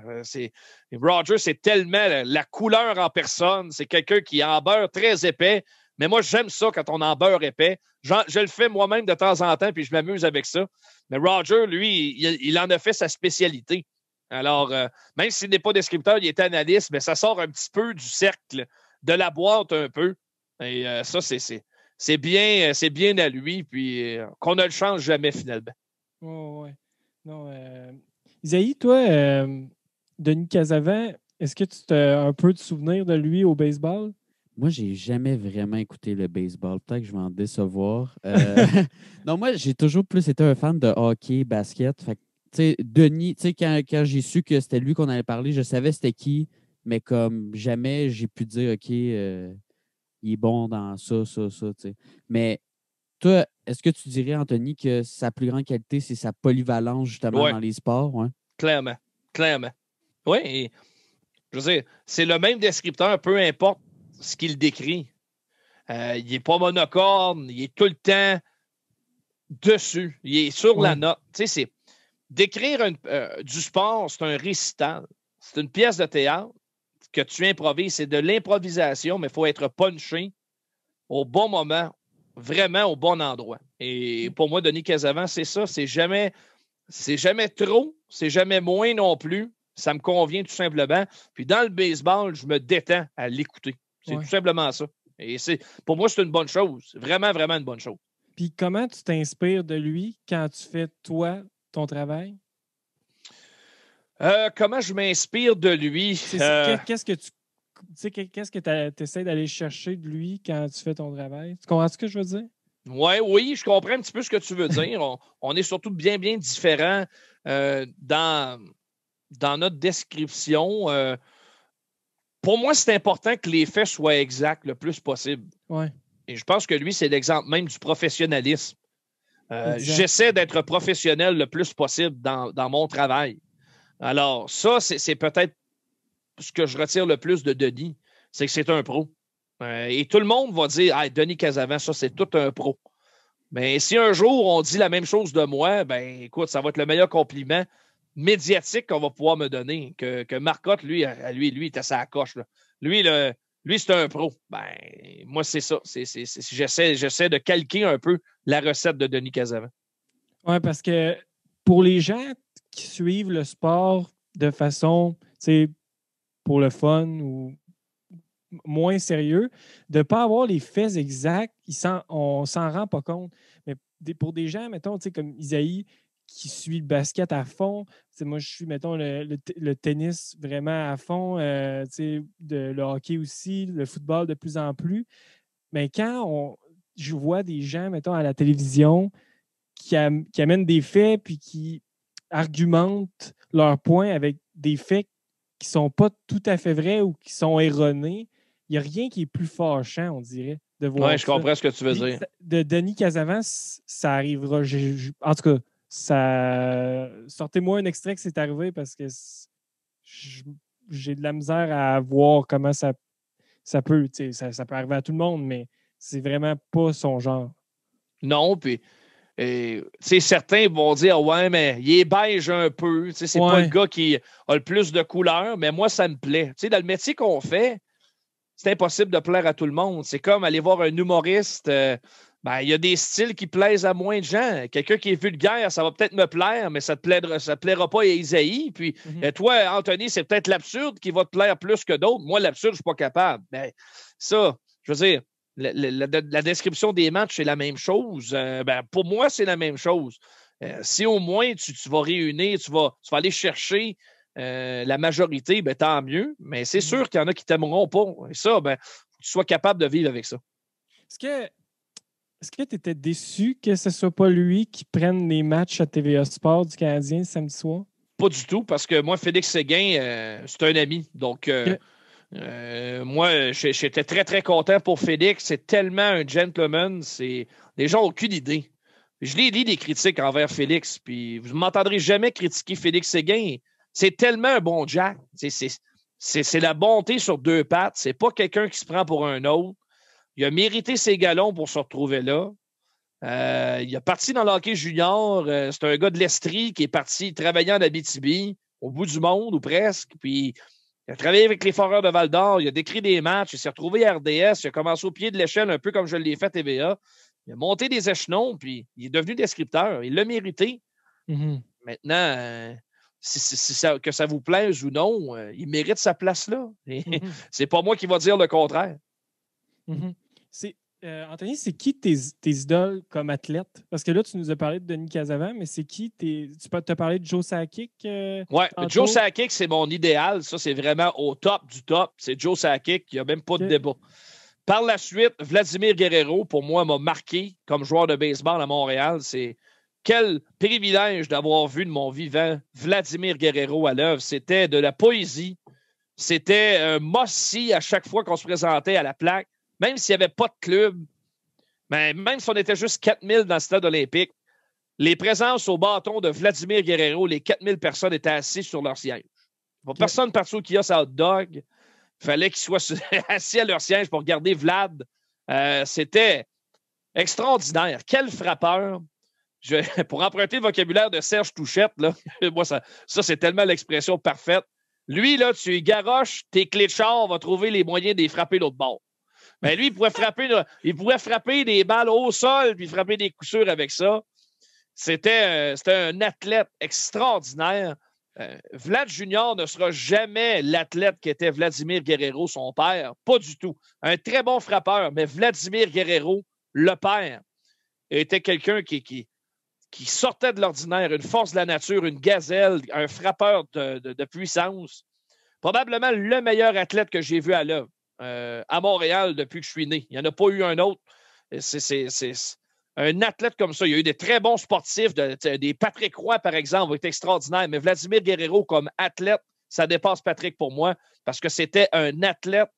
Roger, c'est tellement la couleur en personne. C'est quelqu'un qui est en beurre très épais. Mais moi, j'aime ça quand on est en beurre épais. Je le fais moi-même de temps en temps, puis je m'amuse avec ça. Mais Roger, lui, il en a fait sa spécialité. Alors, même s'il n'est pas descripteur, il est analyste, mais ça sort un petit peu du cercle, de la boîte un peu. Et ça, c'est bien à lui, puis qu'on ne le change jamais finalement. Oh, ouais. Non, Isaïe, toi, Denis Casavant, est-ce que tu as un peu de souvenir de lui au baseball? Moi, j'ai jamais vraiment écouté le baseball. Peut-être que je vais en décevoir. Non, moi, j'ai toujours plus été un fan de hockey, basket. Fait que, tu sais, Denis, tu sais, quand j'ai su que c'était lui qu'on allait parler, je savais c'était qui, mais comme jamais j'ai pu dire, OK, il est bon dans ça, tu sais. Mais toi, est-ce que tu dirais, Anthony, que sa plus grande qualité, c'est sa polyvalence, justement, dans les sports? Ouais? Clairement. Oui, et, je veux dire, c'est le même descripteur, peu importe ce qu'il décrit. Il n'est pas monocorde, il est tout le temps dessus, il est sur la note. Tu sais, décrire du sport, c'est un récital. C'est une pièce de théâtre que tu improvises. C'est de l'improvisation, mais il faut être punché au bon moment, vraiment au bon endroit. Et pour moi, Denis Casavant, c'est ça. C'est jamais trop, c'est jamais moins non plus. Ça me convient tout simplement. Puis dans le baseball, je me détends à l'écouter. C'est tout simplement ça. Et pour moi, c'est une bonne chose. Vraiment, vraiment une bonne chose. Puis comment tu t'inspires de lui quand tu fais, toi, ton travail? Comment je m'inspire de lui? Qu'est-ce que tu essaies d'aller chercher de lui quand tu fais ton travail? Tu comprends ce que je veux dire? Oui, je comprends un petit peu ce que tu veux dire. On est surtout bien, bien différents dans notre description. Pour moi, c'est important que les faits soient exacts le plus possible. Ouais. Et je pense que lui, c'est l'exemple même du professionnalisme. J'essaie d'être professionnel le plus possible dans mon travail. Alors, ça, c'est peut-être ce que je retire le plus de Denis, c'est que c'est un pro. Et tout le monde va dire « Denis Casavant, ça, c'est tout un pro. » Mais si un jour, on dit la même chose de moi, ben écoute, ça va être le meilleur compliment médiatique qu'on va pouvoir me donner. Que Marcotte, lui, il est à sa coche. Là. Lui, c'est un pro. Ben, moi, c'est ça. J'essaie de calquer un peu la recette de Denis Casavant. Oui, parce que pour les gens qui suivent le sport de façon pour le fun ou moins sérieux, de ne pas avoir les faits exacts, on s'en rend pas compte. Mais pour des gens, mettons, comme Isaïe, qui suit le basket à fond, moi, je suis, mettons, le tennis vraiment à fond, le hockey aussi, le football de plus en plus. Mais quand je vois des gens, mettons, à la télévision qui amènent des faits puis qui argumentent leurs points avec des faits qui ne sont pas tout à fait vrais ou qui sont erronés, il n'y a rien qui est plus fâchant, on dirait, de voir Oui, je comprends ce que tu veux dire. De Denis Casavant, ça arrivera. En tout cas, sortez-moi un extrait que c'est arrivé parce que j'ai de la misère à voir comment ça peut. Ça peut arriver à tout le monde, mais c'est vraiment pas son genre. Non, puis certains vont dire ouais, mais il est beige un peu. C'est pas le gars qui a le plus de couleurs, mais moi, ça me plaît. Dans le métier qu'on fait, c'est impossible de plaire à tout le monde. C'est comme aller voir un humoriste. Il y a des styles qui plaisent à moins de gens. Quelqu'un qui est vulgaire, ça va peut-être me plaire, mais ça te plaira pas à Isaïe. Puis toi, Anthony, c'est peut-être l'absurde qui va te plaire plus que d'autres. Moi, l'absurde, je suis pas capable. Mais ça, je veux dire, la description des matchs, c'est la même chose. Pour moi, c'est la même chose. Si au moins tu vas réunir, tu vas aller chercher la majorité, tant mieux. Mais c'est sûr qu'il y en a qui t'aimeront pas. Et ça, faut que tu sois capable de vivre avec ça. Est-ce que tu étais déçu que ce ne soit pas lui qui prenne les matchs à TVA Sport du Canadien samedi soir? Pas du tout, parce que moi, Félix Séguin, c'est un ami. Donc, moi, j'étais très, très content pour Félix. C'est tellement un gentleman. Les gens n'ont aucune idée. Je lis des critiques envers Félix, puis vous ne m'entendrez jamais critiquer Félix Séguin. C'est tellement un bon Jack. C'est la bonté sur deux pattes. C'est pas quelqu'un qui se prend pour un autre. Il a mérité ses galons pour se retrouver là. Il est parti dans le hockey junior. C'est un gars de l'Estrie qui est parti travailler en Abitibi, au bout du monde ou presque. Puis il a travaillé avec les Foreurs de Val-d'Or. Il a décrit des matchs. Il s'est retrouvé à RDS. Il a commencé au pied de l'échelle, un peu comme je l'ai fait à TVA. Il a monté des échelons, puis il est devenu descripteur. Il l'a mérité. Maintenant, que ça vous plaise ou non, il mérite sa place là. C'est pas moi qui va dire le contraire. Anthony, c'est qui tes idoles comme athlète? Parce que là, tu nous as parlé de Denis Casavant, mais c'est qui tu as parlé de Joe Sakic? Oui, Joe Sakic, c'est mon idéal. Ça, c'est vraiment au top du top. C'est Joe Sakic. Il n'y a même pas de débat. Par la suite, Vladimir Guerrero, pour moi, m'a marqué comme joueur de baseball à Montréal. C'est quel privilège d'avoir vu de mon vivant Vladimir Guerrero à l'œuvre. C'était de la poésie. C'était un must-see à chaque fois qu'on se présentait à la plaque. Même s'il n'y avait pas de club, même si on était juste 4000 dans le stade olympique, les présences au bâton de Vladimir Guerrero, les 4000 personnes étaient assises sur leur siège. Personne partout au kiosque à hot dog. Il fallait qu'ils soient assis à leur siège pour regarder Vlad. C'était extraordinaire. Quel frappeur. Pour emprunter le vocabulaire de Serge Touchette, là, moi, ça c'est tellement l'expression parfaite. Lui, là, tu garoches tes clés de char, va trouver les moyens de les frapper l'autre bord. Mais lui, il pourrait frapper des balles au sol puis frapper des coups sûrs avec ça. C'était un athlète extraordinaire. Vlad Junior ne sera jamais l'athlète qu'était Vladimir Guerrero, son père. Pas du tout. Un très bon frappeur, mais Vladimir Guerrero, le père, était quelqu'un qui sortait de l'ordinaire, une force de la nature, une gazelle, un frappeur de puissance. Probablement le meilleur athlète que j'ai vu à l'œuvre. À Montréal depuis que je suis né. Il n'y en a pas eu un autre. C'est un athlète comme ça. Il y a eu des très bons sportifs, des Patrick Roy, par exemple, vont être extraordinaires. Mais Vladimir Guerrero, comme athlète, ça dépasse Patrick pour moi parce que c'était un athlète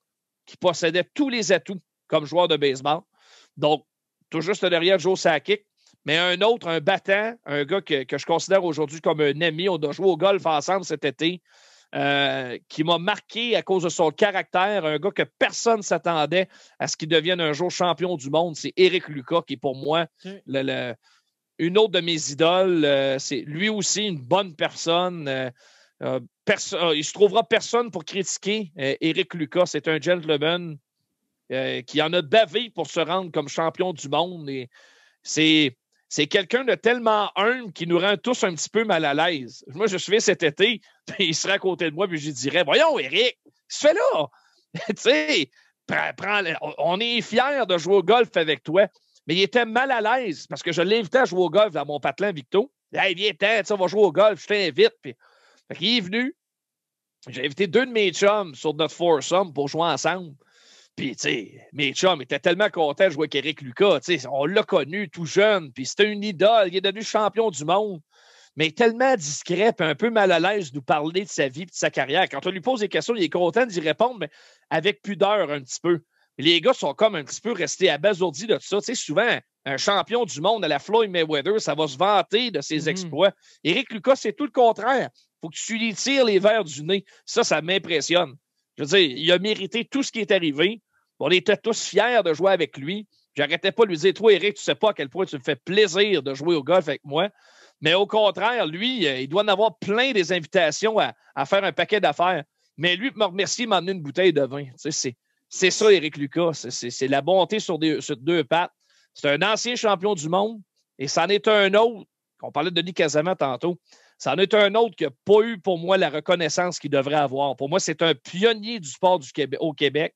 qui possédait tous les atouts comme joueur de baseball. Donc, tout juste derrière Joe Sakic. Mais un autre, un battant, un gars que je considère aujourd'hui comme un ami. On a joué au golf ensemble cet été. Qui m'a marqué à cause de son caractère, un gars que personne ne s'attendait à ce qu'il devienne un jour champion du monde, c'est Éric Lucas, qui est pour moi une autre de mes idoles. C'est lui aussi une bonne personne. Il ne se trouvera personne pour critiquer Éric Lucas. C'est un gentleman qui en a bavé pour se rendre comme champion du monde. Et c'est c'est quelqu'un de tellement humble qui nous rend tous un petit peu mal à l'aise. Moi, je suis cet été, puis il serait à côté de moi, puis je lui dirais, voyons, Éric, qu'est-ce que tu fais là? Tu sais, on est fiers de jouer au golf avec toi. Mais il était mal à l'aise parce que je l'invitais à jouer au golf dans mon patelin Victo. Hey, viens, on va jouer au golf, je t'invite. Puis, il est venu. J'ai invité 2 de mes chums sur notre foursome pour jouer ensemble. Puis, tu sais, mes chums étaient tellement contents de jouer avec Éric Lucas. Tu sais, on l'a connu tout jeune, puis c'était une idole. Il est devenu champion du monde. Mais tellement discret, puis un peu mal à l'aise de nous parler de sa vie et de sa carrière. Quand on lui pose des questions, il est content d'y répondre, mais avec pudeur un petit peu. Les gars sont comme un petit peu restés abasourdis de tout ça. Tu sais, souvent, un champion du monde à la Floyd Mayweather, ça va se vanter de ses exploits. Éric Lucas, c'est tout le contraire. Il faut que tu lui tires les verres du nez. Ça m'impressionne. Je veux dire, il a mérité tout ce qui est arrivé. On était tous fiers de jouer avec lui. J'arrêtais pas de lui dire, toi, Éric, tu sais pas à quel point tu me fais plaisir de jouer au golf avec moi. Mais au contraire, lui, il doit en avoir plein des invitations à faire un paquet d'affaires. Mais lui, me remercier, m'emmener une bouteille de vin. Tu sais, c'est ça, Éric Lucas. C'est la bonté sur 2 pattes. C'est un ancien champion du monde et c'en est un autre. On parlait de Denis Casama tantôt. C'en est un autre qui n'a pas eu, pour moi, la reconnaissance qu'il devrait avoir. Pour moi, c'est un pionnier du sport au Québec.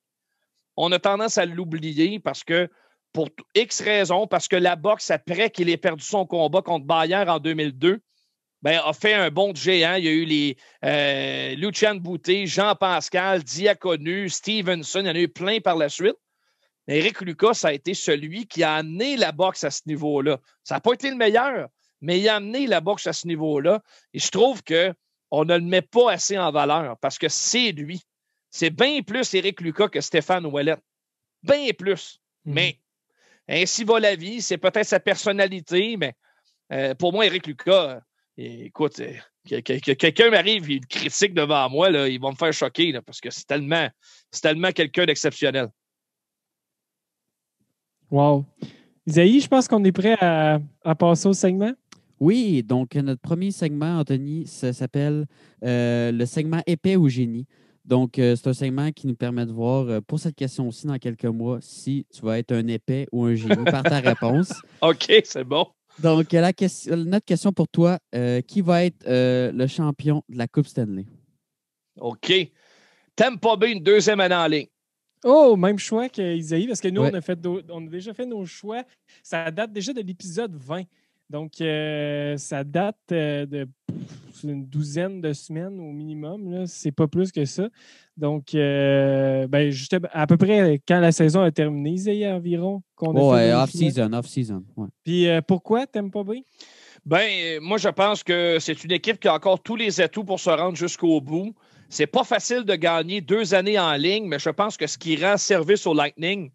On a tendance à l'oublier parce que, pour X raisons, parce que la boxe, après qu'il ait perdu son combat contre Bayer en 2002, a fait un bond de géant. Il y a eu les Lucien Boutet, Jean-Pascal, Diaconu, Stevenson. Il y en a eu plein par la suite. Éric Lucas, ça a été celui qui a amené la boxe à ce niveau-là. Ça n'a pas été le meilleur, mais il a amené la boxe à ce niveau-là. Et je trouve qu'on ne le met pas assez en valeur parce que c'est lui. C'est bien plus Éric Lucas que Stéphane Ouellette. Bien plus. Mais ainsi va la vie. C'est peut-être sa personnalité, mais pour moi, Éric Lucas, écoute, quelqu'un m'arrive, il critique devant moi, là, il va me faire choquer là, parce que c'est tellement quelqu'un d'exceptionnel. Wow. Isaïe, je pense qu'on est prêt à passer au segment. Oui, donc notre premier segment, Anthony, ça s'appelle le segment épais ou génie. Donc, c'est un segment qui nous permet de voir, pour cette question-ci, dans quelques mois, si tu vas être un épais ou un génie par ta réponse. OK, c'est bon. Donc, notre question pour toi, qui va être le champion de la Coupe Stanley? OK. Tampa Bay, une 2e année en ligne. Oh, même choix qu'Isaïe, parce que nous, Ouais. on a déjà fait nos choix. Ça date déjà de l'épisode 20. Donc, ça date une 12aine de semaines au minimum. Là. C'est pas plus que ça. Donc, juste à peu près quand la saison a terminé, Isaïe, environ. Off-season. Ouais. Puis, pourquoi Tampa Bay? Moi, je pense que c'est une équipe qui a encore tous les atouts pour se rendre jusqu'au bout. C'est pas facile de gagner 2 années en ligne, mais je pense que ce qui rend service au Lightning,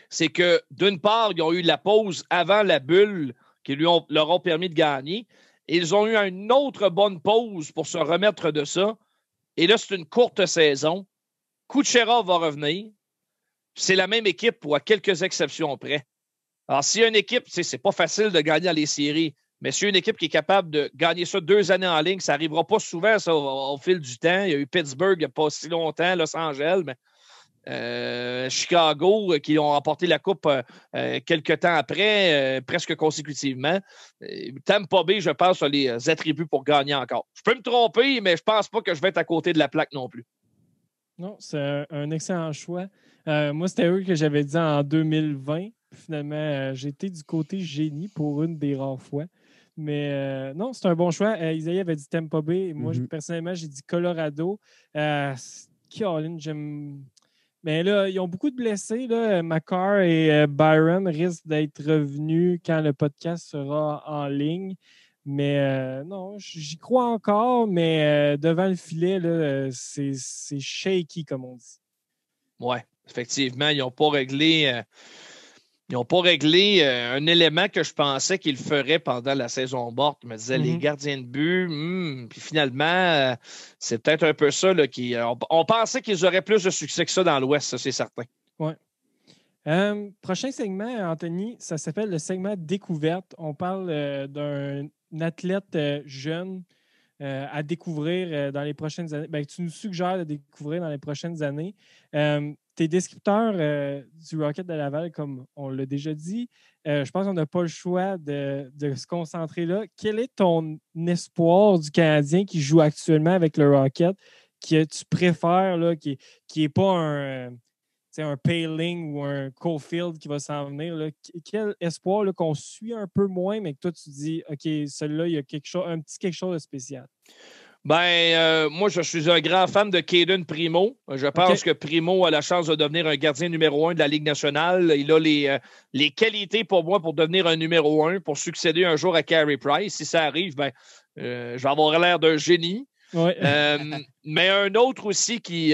c'est que, d'une part, ils ont eu la pause avant la bulle qui leur ont permis de gagner. Et ils ont eu une autre bonne pause pour se remettre de ça. Et là, c'est une courte saison. Kucherov va revenir. C'est la même équipe pour à quelques exceptions près. Alors, s'il y a une équipe, c'est pas facile de gagner dans les séries, mais s'il y a une équipe qui est capable de gagner ça 2 années en ligne, ça n'arrivera pas souvent ça, au fil du temps. Il y a eu Pittsburgh il n'y a pas si longtemps, Los Angeles, mais Chicago qui ont remporté la Coupe quelques temps après, presque consécutivement. Tampa Bay, je pense, a les attributs pour gagner encore. Je peux me tromper, mais je pense pas que je vais être à côté de la plaque non plus. Non, c'est un excellent choix. Moi, c'était eux que j'avais dit en 2020. Finalement, j'étais du côté génie pour une des rares fois. Mais non, c'est un bon choix. Isaïe avait dit Tampa Bay. Moi, personnellement, j'ai dit Colorado. Caroline, j'aime. Mais là, ils ont beaucoup de blessés. Là. Makar et Byron risquent d'être revenus quand le podcast sera en ligne. Mais non, j'y crois encore, mais devant le filet, là, c'est shaky, comme on dit. Oui, effectivement, ils n'ont pas réglé. Ils n'ont pas réglé un élément que je pensais qu'ils feraient pendant la saison morte. Je me disais, les gardiens de but, puis finalement, c'est peut-être un peu ça. Là, on pensait qu'ils auraient plus de succès que ça dans l'Ouest, ça, c'est certain. Oui. Prochain segment, Anthony, ça s'appelle le segment découverte. On parle d'un athlète jeune à découvrir dans les prochaines années. Ben, tu nous suggères de découvrir dans les prochaines années. Tu es descripteur du Rocket de Laval, comme on l'a déjà dit. je pense qu'on n'a pas le choix de se concentrer là. Quel est ton espoir du Canadien qui joue actuellement avec le Rocket, que tu préfères, là, qui n'est pas un Paling ou un Caulfield qui va s'en venir? Là? Quel espoir là, qu'on suit un peu moins, mais que toi, tu dis, OK, celui-là, il y a un petit quelque chose de spécial? Moi, je suis un grand fan de Caden Primo. Je pense que Primo a la chance de devenir un gardien numéro 1 de la Ligue nationale. Il a les qualités pour moi pour devenir un numéro 1, pour succéder un jour à Carey Price. Si ça arrive, je vais avoir l'air d'un génie. Ouais. Mais un autre aussi qui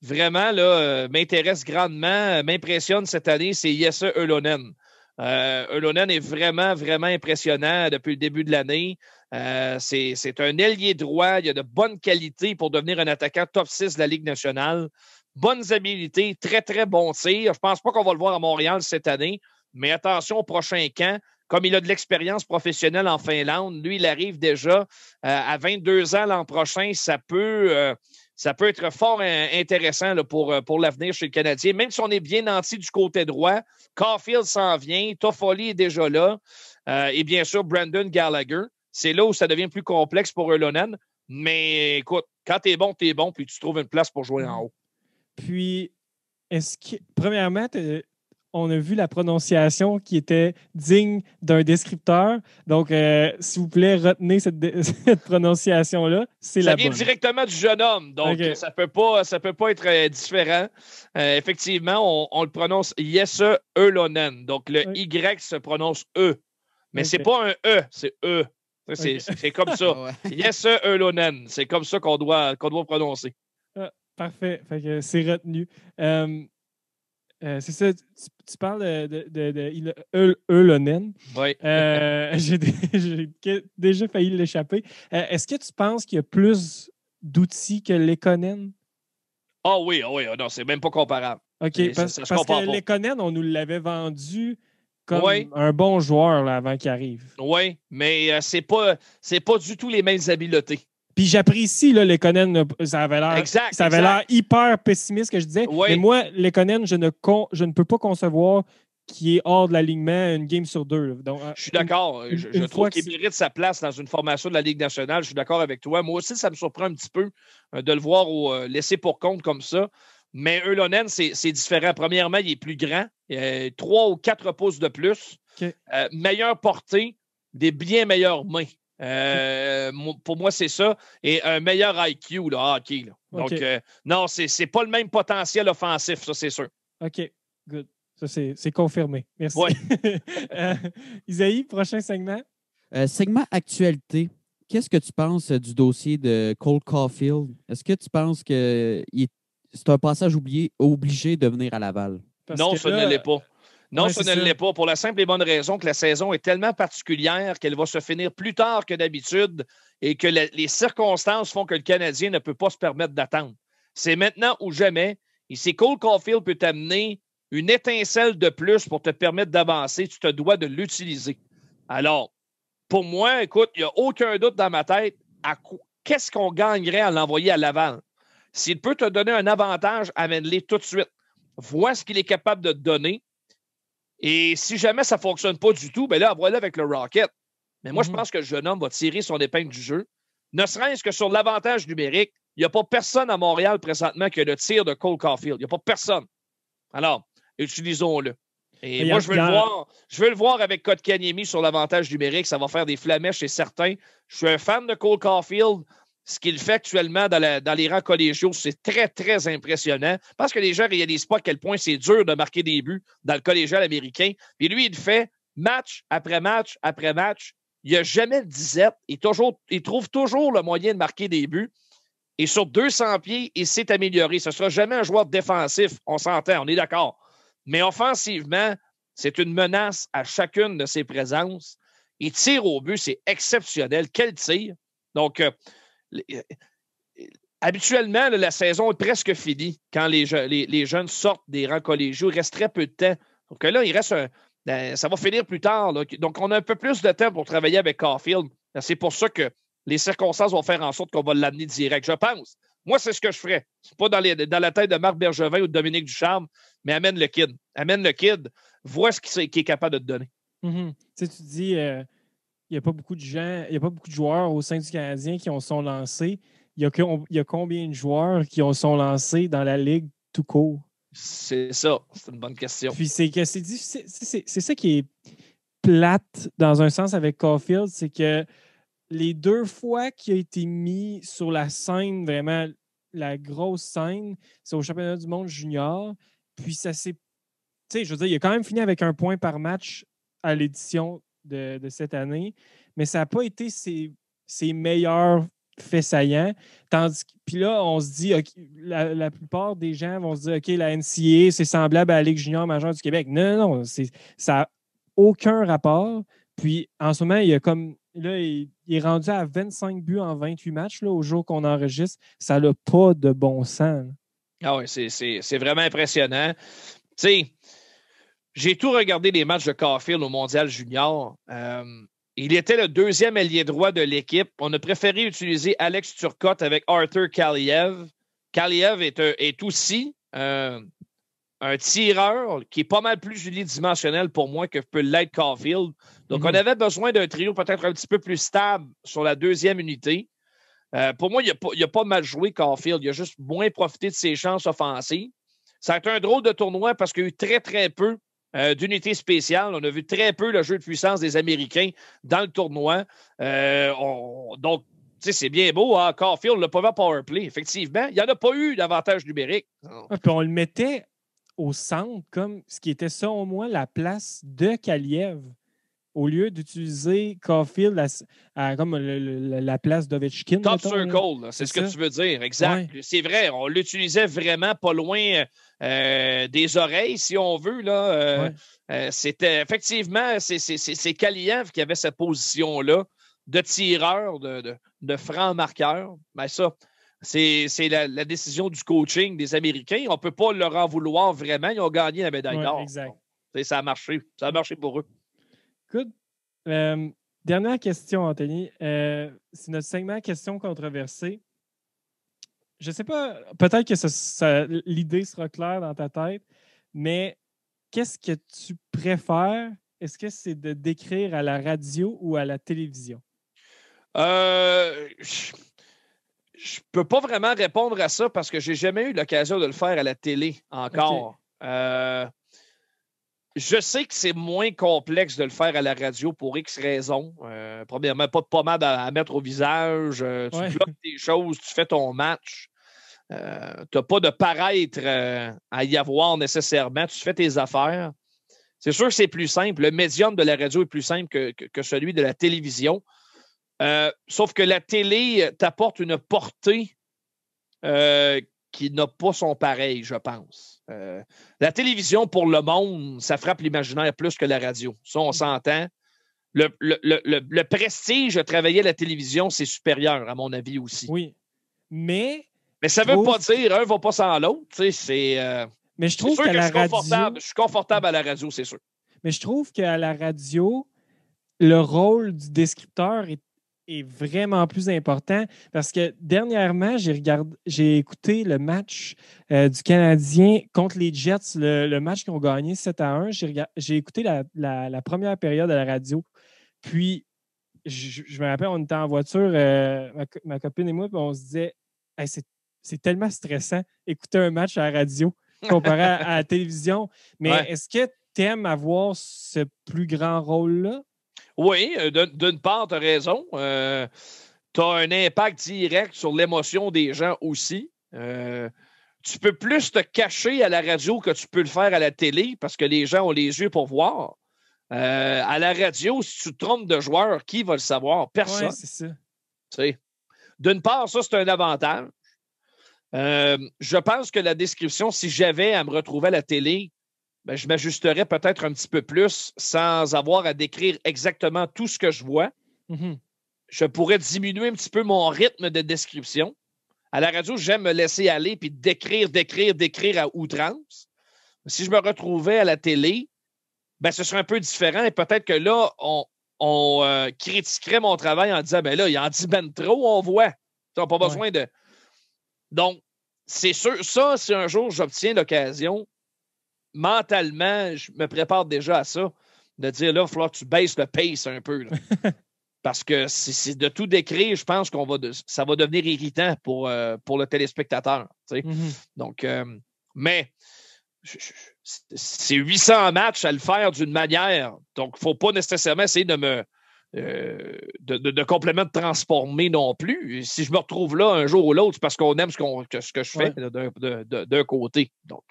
vraiment là, m'intéresse grandement, m'impressionne cette année, c'est Jesse Ylönen. Ylönen est vraiment, vraiment impressionnant depuis le début de l'année. C'est un ailier droit. Il a de bonnes qualités pour devenir un attaquant top 6 de la Ligue nationale. Bonnes habilités, très, très bon tir. Je pense pas qu'on va le voir à Montréal cette année, mais attention au prochain camp. Comme il a de l'expérience professionnelle en Finlande, lui, il arrive déjà à 22 ans l'an prochain. Ça peut être fort intéressant là, pour l'avenir chez le Canadien. Même si on est bien nanti du côté droit, Caulfield s'en vient, Toffoli est déjà là, et bien sûr, Brendan Gallagher. C'est là où ça devient plus complexe pour Ylönen. Mais écoute, quand t'es bon, puis tu trouves une place pour jouer en haut. Puis, premièrement, on a vu la prononciation qui était digne d'un descripteur. Donc, s'il vous plaît, retenez cette prononciation-là. C'est la bonne. Ça vient directement du jeune homme. Donc, ça peut pas être différent. Effectivement, on le prononce Jesse Ylönen. Donc, le Y se prononce E. Mais c'est pas un E, c'est E. C'est comme ça. Jesse Ylönen. C'est comme ça qu'on doit prononcer. Parfait. Fait que c'est retenu. C'est ça, tu parles de Ylönen. Oui. J'ai déjà failli l'échapper. Est-ce que tu penses qu'il y a plus d'outils que Lekonen? Ah oui, non, c'est même pas comparable. OK, parce que Lekonen, on nous l'avait vendu comme un bon joueur là, avant qu'il arrive. Oui, mais c'est pas du tout les mêmes habiletés. Puis j'apprécie Lekonen, ça avait l'air hyper pessimiste que je disais. Oui. Mais moi, Lekonen, je ne peux pas concevoir qu'il est hors de l'alignement une game sur 2. Donc, je suis d'accord. Je trouve qu'il mérite sa place dans une formation de la Ligue nationale. Je suis d'accord avec toi. Moi aussi, ça me surprend un petit peu de le voir laissé pour compte comme ça. Mais Ylönen, c'est différent. Premièrement, il est plus grand. 3 ou 4 pouces de plus. Okay. Meilleure portée, des bien meilleures mains. Pour moi, c'est ça. Et un meilleur IQ, là, hockey. Là. Donc, non, c'est pas le même potentiel offensif, ça, c'est sûr. OK, good. Ça, c'est confirmé. Merci. Ouais. Isaïe, prochain segment. Segment actualité. Qu'est-ce que tu penses du dossier de Cole Caulfield? Est-ce que tu penses que c'est un passage obligé de venir à Laval? Non, ça ne l'est pas. Non, ça ne l'est pas, pour la simple et bonne raison que la saison est tellement particulière qu'elle va se finir plus tard que d'habitude et que les circonstances font que le Canadien ne peut pas se permettre d'attendre. C'est maintenant ou jamais. Et si Cole Caulfield peut t'amener une étincelle de plus pour te permettre d'avancer, tu te dois de l'utiliser. Alors, pour moi, écoute, il n'y a aucun doute dans ma tête qu'est-ce qu'on gagnerait à l'envoyer à Laval. S'il peut te donner un avantage, amène-les tout de suite. Vois ce qu'il est capable de te donner. Et si jamais ça ne fonctionne pas du tout, bien là, envoie-le avec le Rocket. Mais moi, je pense que le jeune homme va tirer son épingle du jeu. Ne serait-ce que sur l'avantage numérique, il n'y a pas personne à Montréal présentement qui a le tir de Cole Caulfield. Il n'y a pas personne. Alors, utilisons-le. Et moi, je veux le voir avec Kotkaniemi sur l'avantage numérique. Ça va faire des flamèches, c'est certain. Je suis un fan de Cole Caulfield. Ce qu'il fait actuellement dans les rangs collégiaux, c'est très, très impressionnant. Parce que les gens ne réalisent pas à quel point c'est dur de marquer des buts dans le collégial américain. Puis lui, il fait match après match après match. Il n'a jamais de disette. Il trouve toujours le moyen de marquer des buts. Et sur 200 pieds, il s'est amélioré. Ce ne sera jamais un joueur défensif. On s'entend, on est d'accord. Mais offensivement, c'est une menace à chacune de ses présences. Il tire au but, c'est exceptionnel. Quel tir! Donc, habituellement, la saison est presque finie quand les jeunes sortent des rangs collégiaux. Il reste très peu de temps. Donc là, il reste ça va finir plus tard. Là. Donc, on a un peu plus de temps pour travailler avec Caulfield. C'est pour ça que les circonstances vont faire en sorte qu'on va l'amener direct, je pense. Moi, c'est ce que je ferais. C'est pas dans la tête de Marc Bergevin ou de Dominique Ducharme. mais amène le kid. Amène le kid, vois ce qu'il est capable de te donner. Tu sais, tu dis, il n'y a pas beaucoup de gens, il n'y a pas beaucoup de joueurs au sein du Canadien qui sont lancés. Il y a combien de joueurs qui sont lancés dans la Ligue tout court? C'est ça. C'est une bonne question. Puis c'est difficile. C'est ça qui est plate dans un sens avec Caulfield, c'est que les 2 fois qu'il a été mis sur la scène, vraiment la grosse scène, c'est au championnat du monde junior. Puis ça s'est. Tu sais, je veux dire, il a quand même fini avec 1 point par match à l'édition de cette année, mais ça n'a pas été ses meilleurs faits saillants. Puis là, on se dit, okay, la plupart des gens vont se dire, OK, la NCAA, c'est semblable à la Ligue junior majeure du Québec. Non, ça n'a aucun rapport. Puis en ce moment, il est rendu à 25 buts en 28 matchs là, au jour qu'on enregistre. Ça n'a pas de bon sens. Ah oui, c'est vraiment impressionnant. Tu sais, j'ai tout regardé les matchs de Caulfield au Mondial Junior. Il était le 2e ailier droit de l'équipe. On a préféré utiliser Alex Turcotte avec Arthur Kaliev. Kaliev est aussi un tireur qui est pas mal plus unidimensionnel pour moi que peut l'être Caulfield. Donc, on avait besoin d'un trio peut-être un petit peu plus stable sur la 2e unité. Pour moi, il n'a pas mal joué Caulfield. Il a juste moins profité de ses chances offensives. Ça a été un drôle de tournoi parce qu'il y a eu très, très peu d'unités spéciales. On a vu très peu le jeu de puissance des Américains dans le tournoi. Donc, tu sais, c'est bien beau. Hein? Caulfield l'a pas vu à powerplay. Effectivement, il n'y en a pas eu d'avantage numérique. Puis on le mettait au centre comme ce qui était, selon moi, la place de Kaliev. Au lieu d'utiliser Caulfield comme la place d'Ovechkin. Top mettons, circle, c'est ce que tu veux dire. Exact. Ouais. C'est vrai, on l'utilisait vraiment pas loin des oreilles, si on veut. Là. C'était effectivement, c'est Kaliev qui avait cette position-là de tireur, de franc marqueur. Ben ça, c'est la décision du coaching des Américains. On ne peut pas leur en vouloir vraiment. Ils ont gagné la médaille d'or. Exact. Donc, ça a marché. Ça a marché pour eux. Good. Dernière question, Anthony. C'est notre segment questions controversées. Je ne sais pas, peut-être que l'idée sera claire dans ta tête, mais qu'est-ce que tu préfères? Est-ce que c'est de décrire à la radio ou à la télévision? Je peux pas vraiment répondre à ça parce que j'ai jamais eu l'occasion de le faire à la télé encore. Okay. Je sais que c'est moins complexe de le faire à la radio pour X raisons. Premièrement, pas de pommade à mettre au visage. Tu bloques tes choses, tu fais ton match. Tu n'as pas de paraître à y avoir nécessairement. Tu fais tes affaires. C'est sûr que c'est plus simple. Le médium de la radio est plus simple que celui de la télévision. Sauf que la télé t'apporte une portée qui n'a pas son pareil, je pense. La télévision, pour le monde, ça frappe l'imaginaire plus que la radio. Ça, on s'entend. Le prestige de travailler à la télévision, c'est supérieur, à mon avis aussi. Oui. Mais ça ne veut pas dire un ne va pas sans l'autre. Mais je trouve qu'à la radio... Je suis confortable à la radio, c'est sûr. Mais je trouve qu'à la radio, le rôle du descripteur est vraiment plus important parce que dernièrement, j'ai écouté le match du Canadien contre les Jets, le match qu'ils ont gagné 7-1. J'ai écouté la première période à la radio. Puis, je me rappelle, on était en voiture, ma copine et moi, puis on se disait hey, c'est tellement stressant écouter un match à la radio comparé à la télévision. Mais est-ce que tu aimes avoir ce plus grand rôle-là? Oui, d'une part, tu as raison. Tu as un impact direct sur l'émotion des gens aussi. Tu peux plus te cacher à la radio que tu peux le faire à la télé parce que les gens ont les yeux pour voir. À la radio, si tu te trompes de joueur, qui va le savoir? Personne. Oui, c'est ça. T'sais. D'une part, ça, c'est un avantage. Je pense que la description, si j'avais à me retrouver à la télé, ben, je m'ajusterais peut-être un petit peu plus sans avoir à décrire exactement tout ce que je vois. Mm-hmm. Je pourrais diminuer un petit peu mon rythme de description. À la radio, j'aime me laisser aller puis décrire à outrance. Si je me retrouvais à la télé, ben, ce serait un peu différent et peut-être que là, on critiquerait mon travail en disant, ben là, il en dit ben trop, on voit. On n'a pas besoin de... Donc, c'est sûr, ça, si un jour j'obtiens l'occasion, mentalement, je me prépare déjà à ça, de dire là, il va falloir que tu baisses le pace un peu. Là. Parce que c'est de tout décrire, je pense ça va devenir irritant pour le téléspectateur. Donc, mais c'est 800 matchs à le faire d'une manière. Donc, il ne faut pas nécessairement essayer de complètement te transformer non plus. Si je me retrouve là un jour ou l'autre, c'est parce qu'on aime ce que je fais d'un côté. Donc,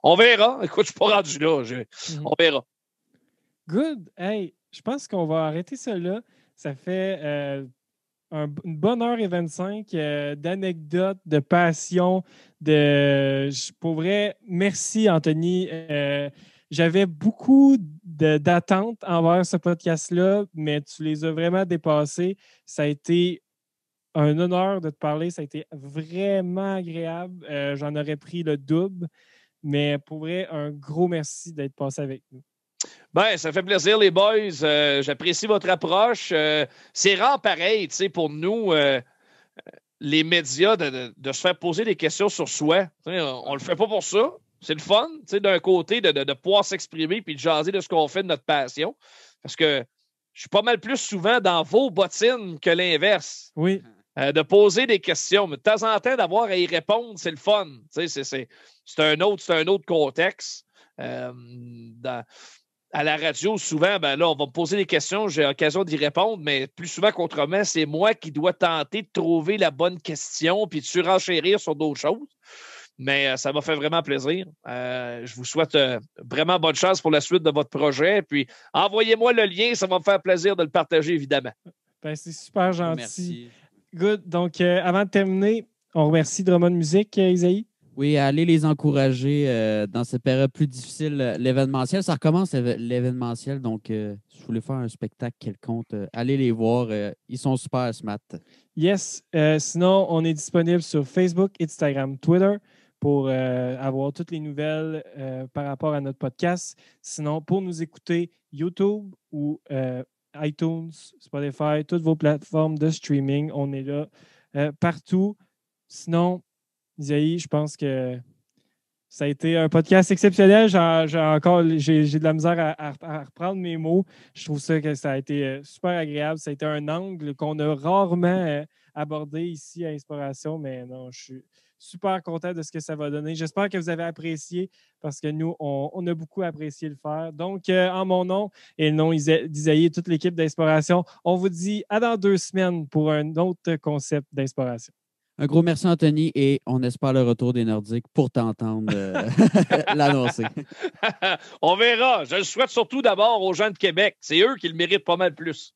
on verra. Écoute, je ne suis pas rendu là. On verra. Good. Hey, je pense qu'on va arrêter ça là. Ça fait une bonne heure et 25 d'anecdotes, de passion. Pour vrai, merci, Anthony. J'avais beaucoup d'attentes envers ce podcast-là, mais tu les as vraiment dépassées. Ça a été un honneur de te parler. Ça a été vraiment agréable. J'en aurais pris le double. Mais pour vrai, un gros merci d'être passé avec nous. Ben, ça fait plaisir, les boys. J'apprécie votre approche. C'est rare pareil, tu sais, pour nous, les médias, de se faire poser des questions sur soi. On le fait pas pour ça. C'est le fun, tu sais, d'un côté, de pouvoir s'exprimer puis de jaser de ce qu'on fait de notre passion. Parce que je suis pas mal plus souvent dans vos bottines que l'inverse. Oui. De poser des questions. Mais de temps en temps, d'avoir à y répondre, c'est le fun. Tu sais, c'est un autre contexte. À la radio, souvent, ben là, on va me poser des questions, j'ai l'occasion d'y répondre, mais plus souvent qu'autrement, c'est moi qui dois tenter de trouver la bonne question puis de surenchérir sur d'autres choses. Mais ça m'a fait vraiment plaisir. Je vous souhaite vraiment bonne chance pour la suite de votre projet. Puis envoyez-moi le lien, ça va me faire plaisir de le partager, évidemment. Ben, c'est super gentil. Merci. Good. Donc, avant de terminer, on remercie Drummond Music, Isaïe. Oui, allez les encourager dans cette période plus difficile. L'événementiel, ça recommence l'événementiel. Donc, si vous voulez faire un spectacle quelconque, allez les voir. Ils sont super smart. Yes. Sinon, on est disponible sur Facebook, Instagram, Twitter pour avoir toutes les nouvelles par rapport à notre podcast. Sinon, pour nous écouter, YouTube ou iTunes, Spotify, toutes vos plateformes de streaming, on est là partout. Sinon, Isaïe, je pense que ça a été un podcast exceptionnel. J'ai de la misère à reprendre mes mots. Je trouve que ça a été super agréable. Ça a été un angle qu'on a rarement abordé ici à Inspiration, mais non, je suis super content de ce que ça va donner. J'espère que vous avez apprécié parce que nous, on a beaucoup apprécié le faire. Donc, en mon nom et le nom d'Isaïe et toute l'équipe d'Inspiration, on vous dit à dans 2 semaines pour un autre concept d'Inspiration. Un gros merci, Anthony, et on espère le retour des Nordiques pour t'entendre l'annoncer. On verra. Je le souhaite surtout d'abord aux gens de Québec. C'est eux qui le méritent pas mal plus.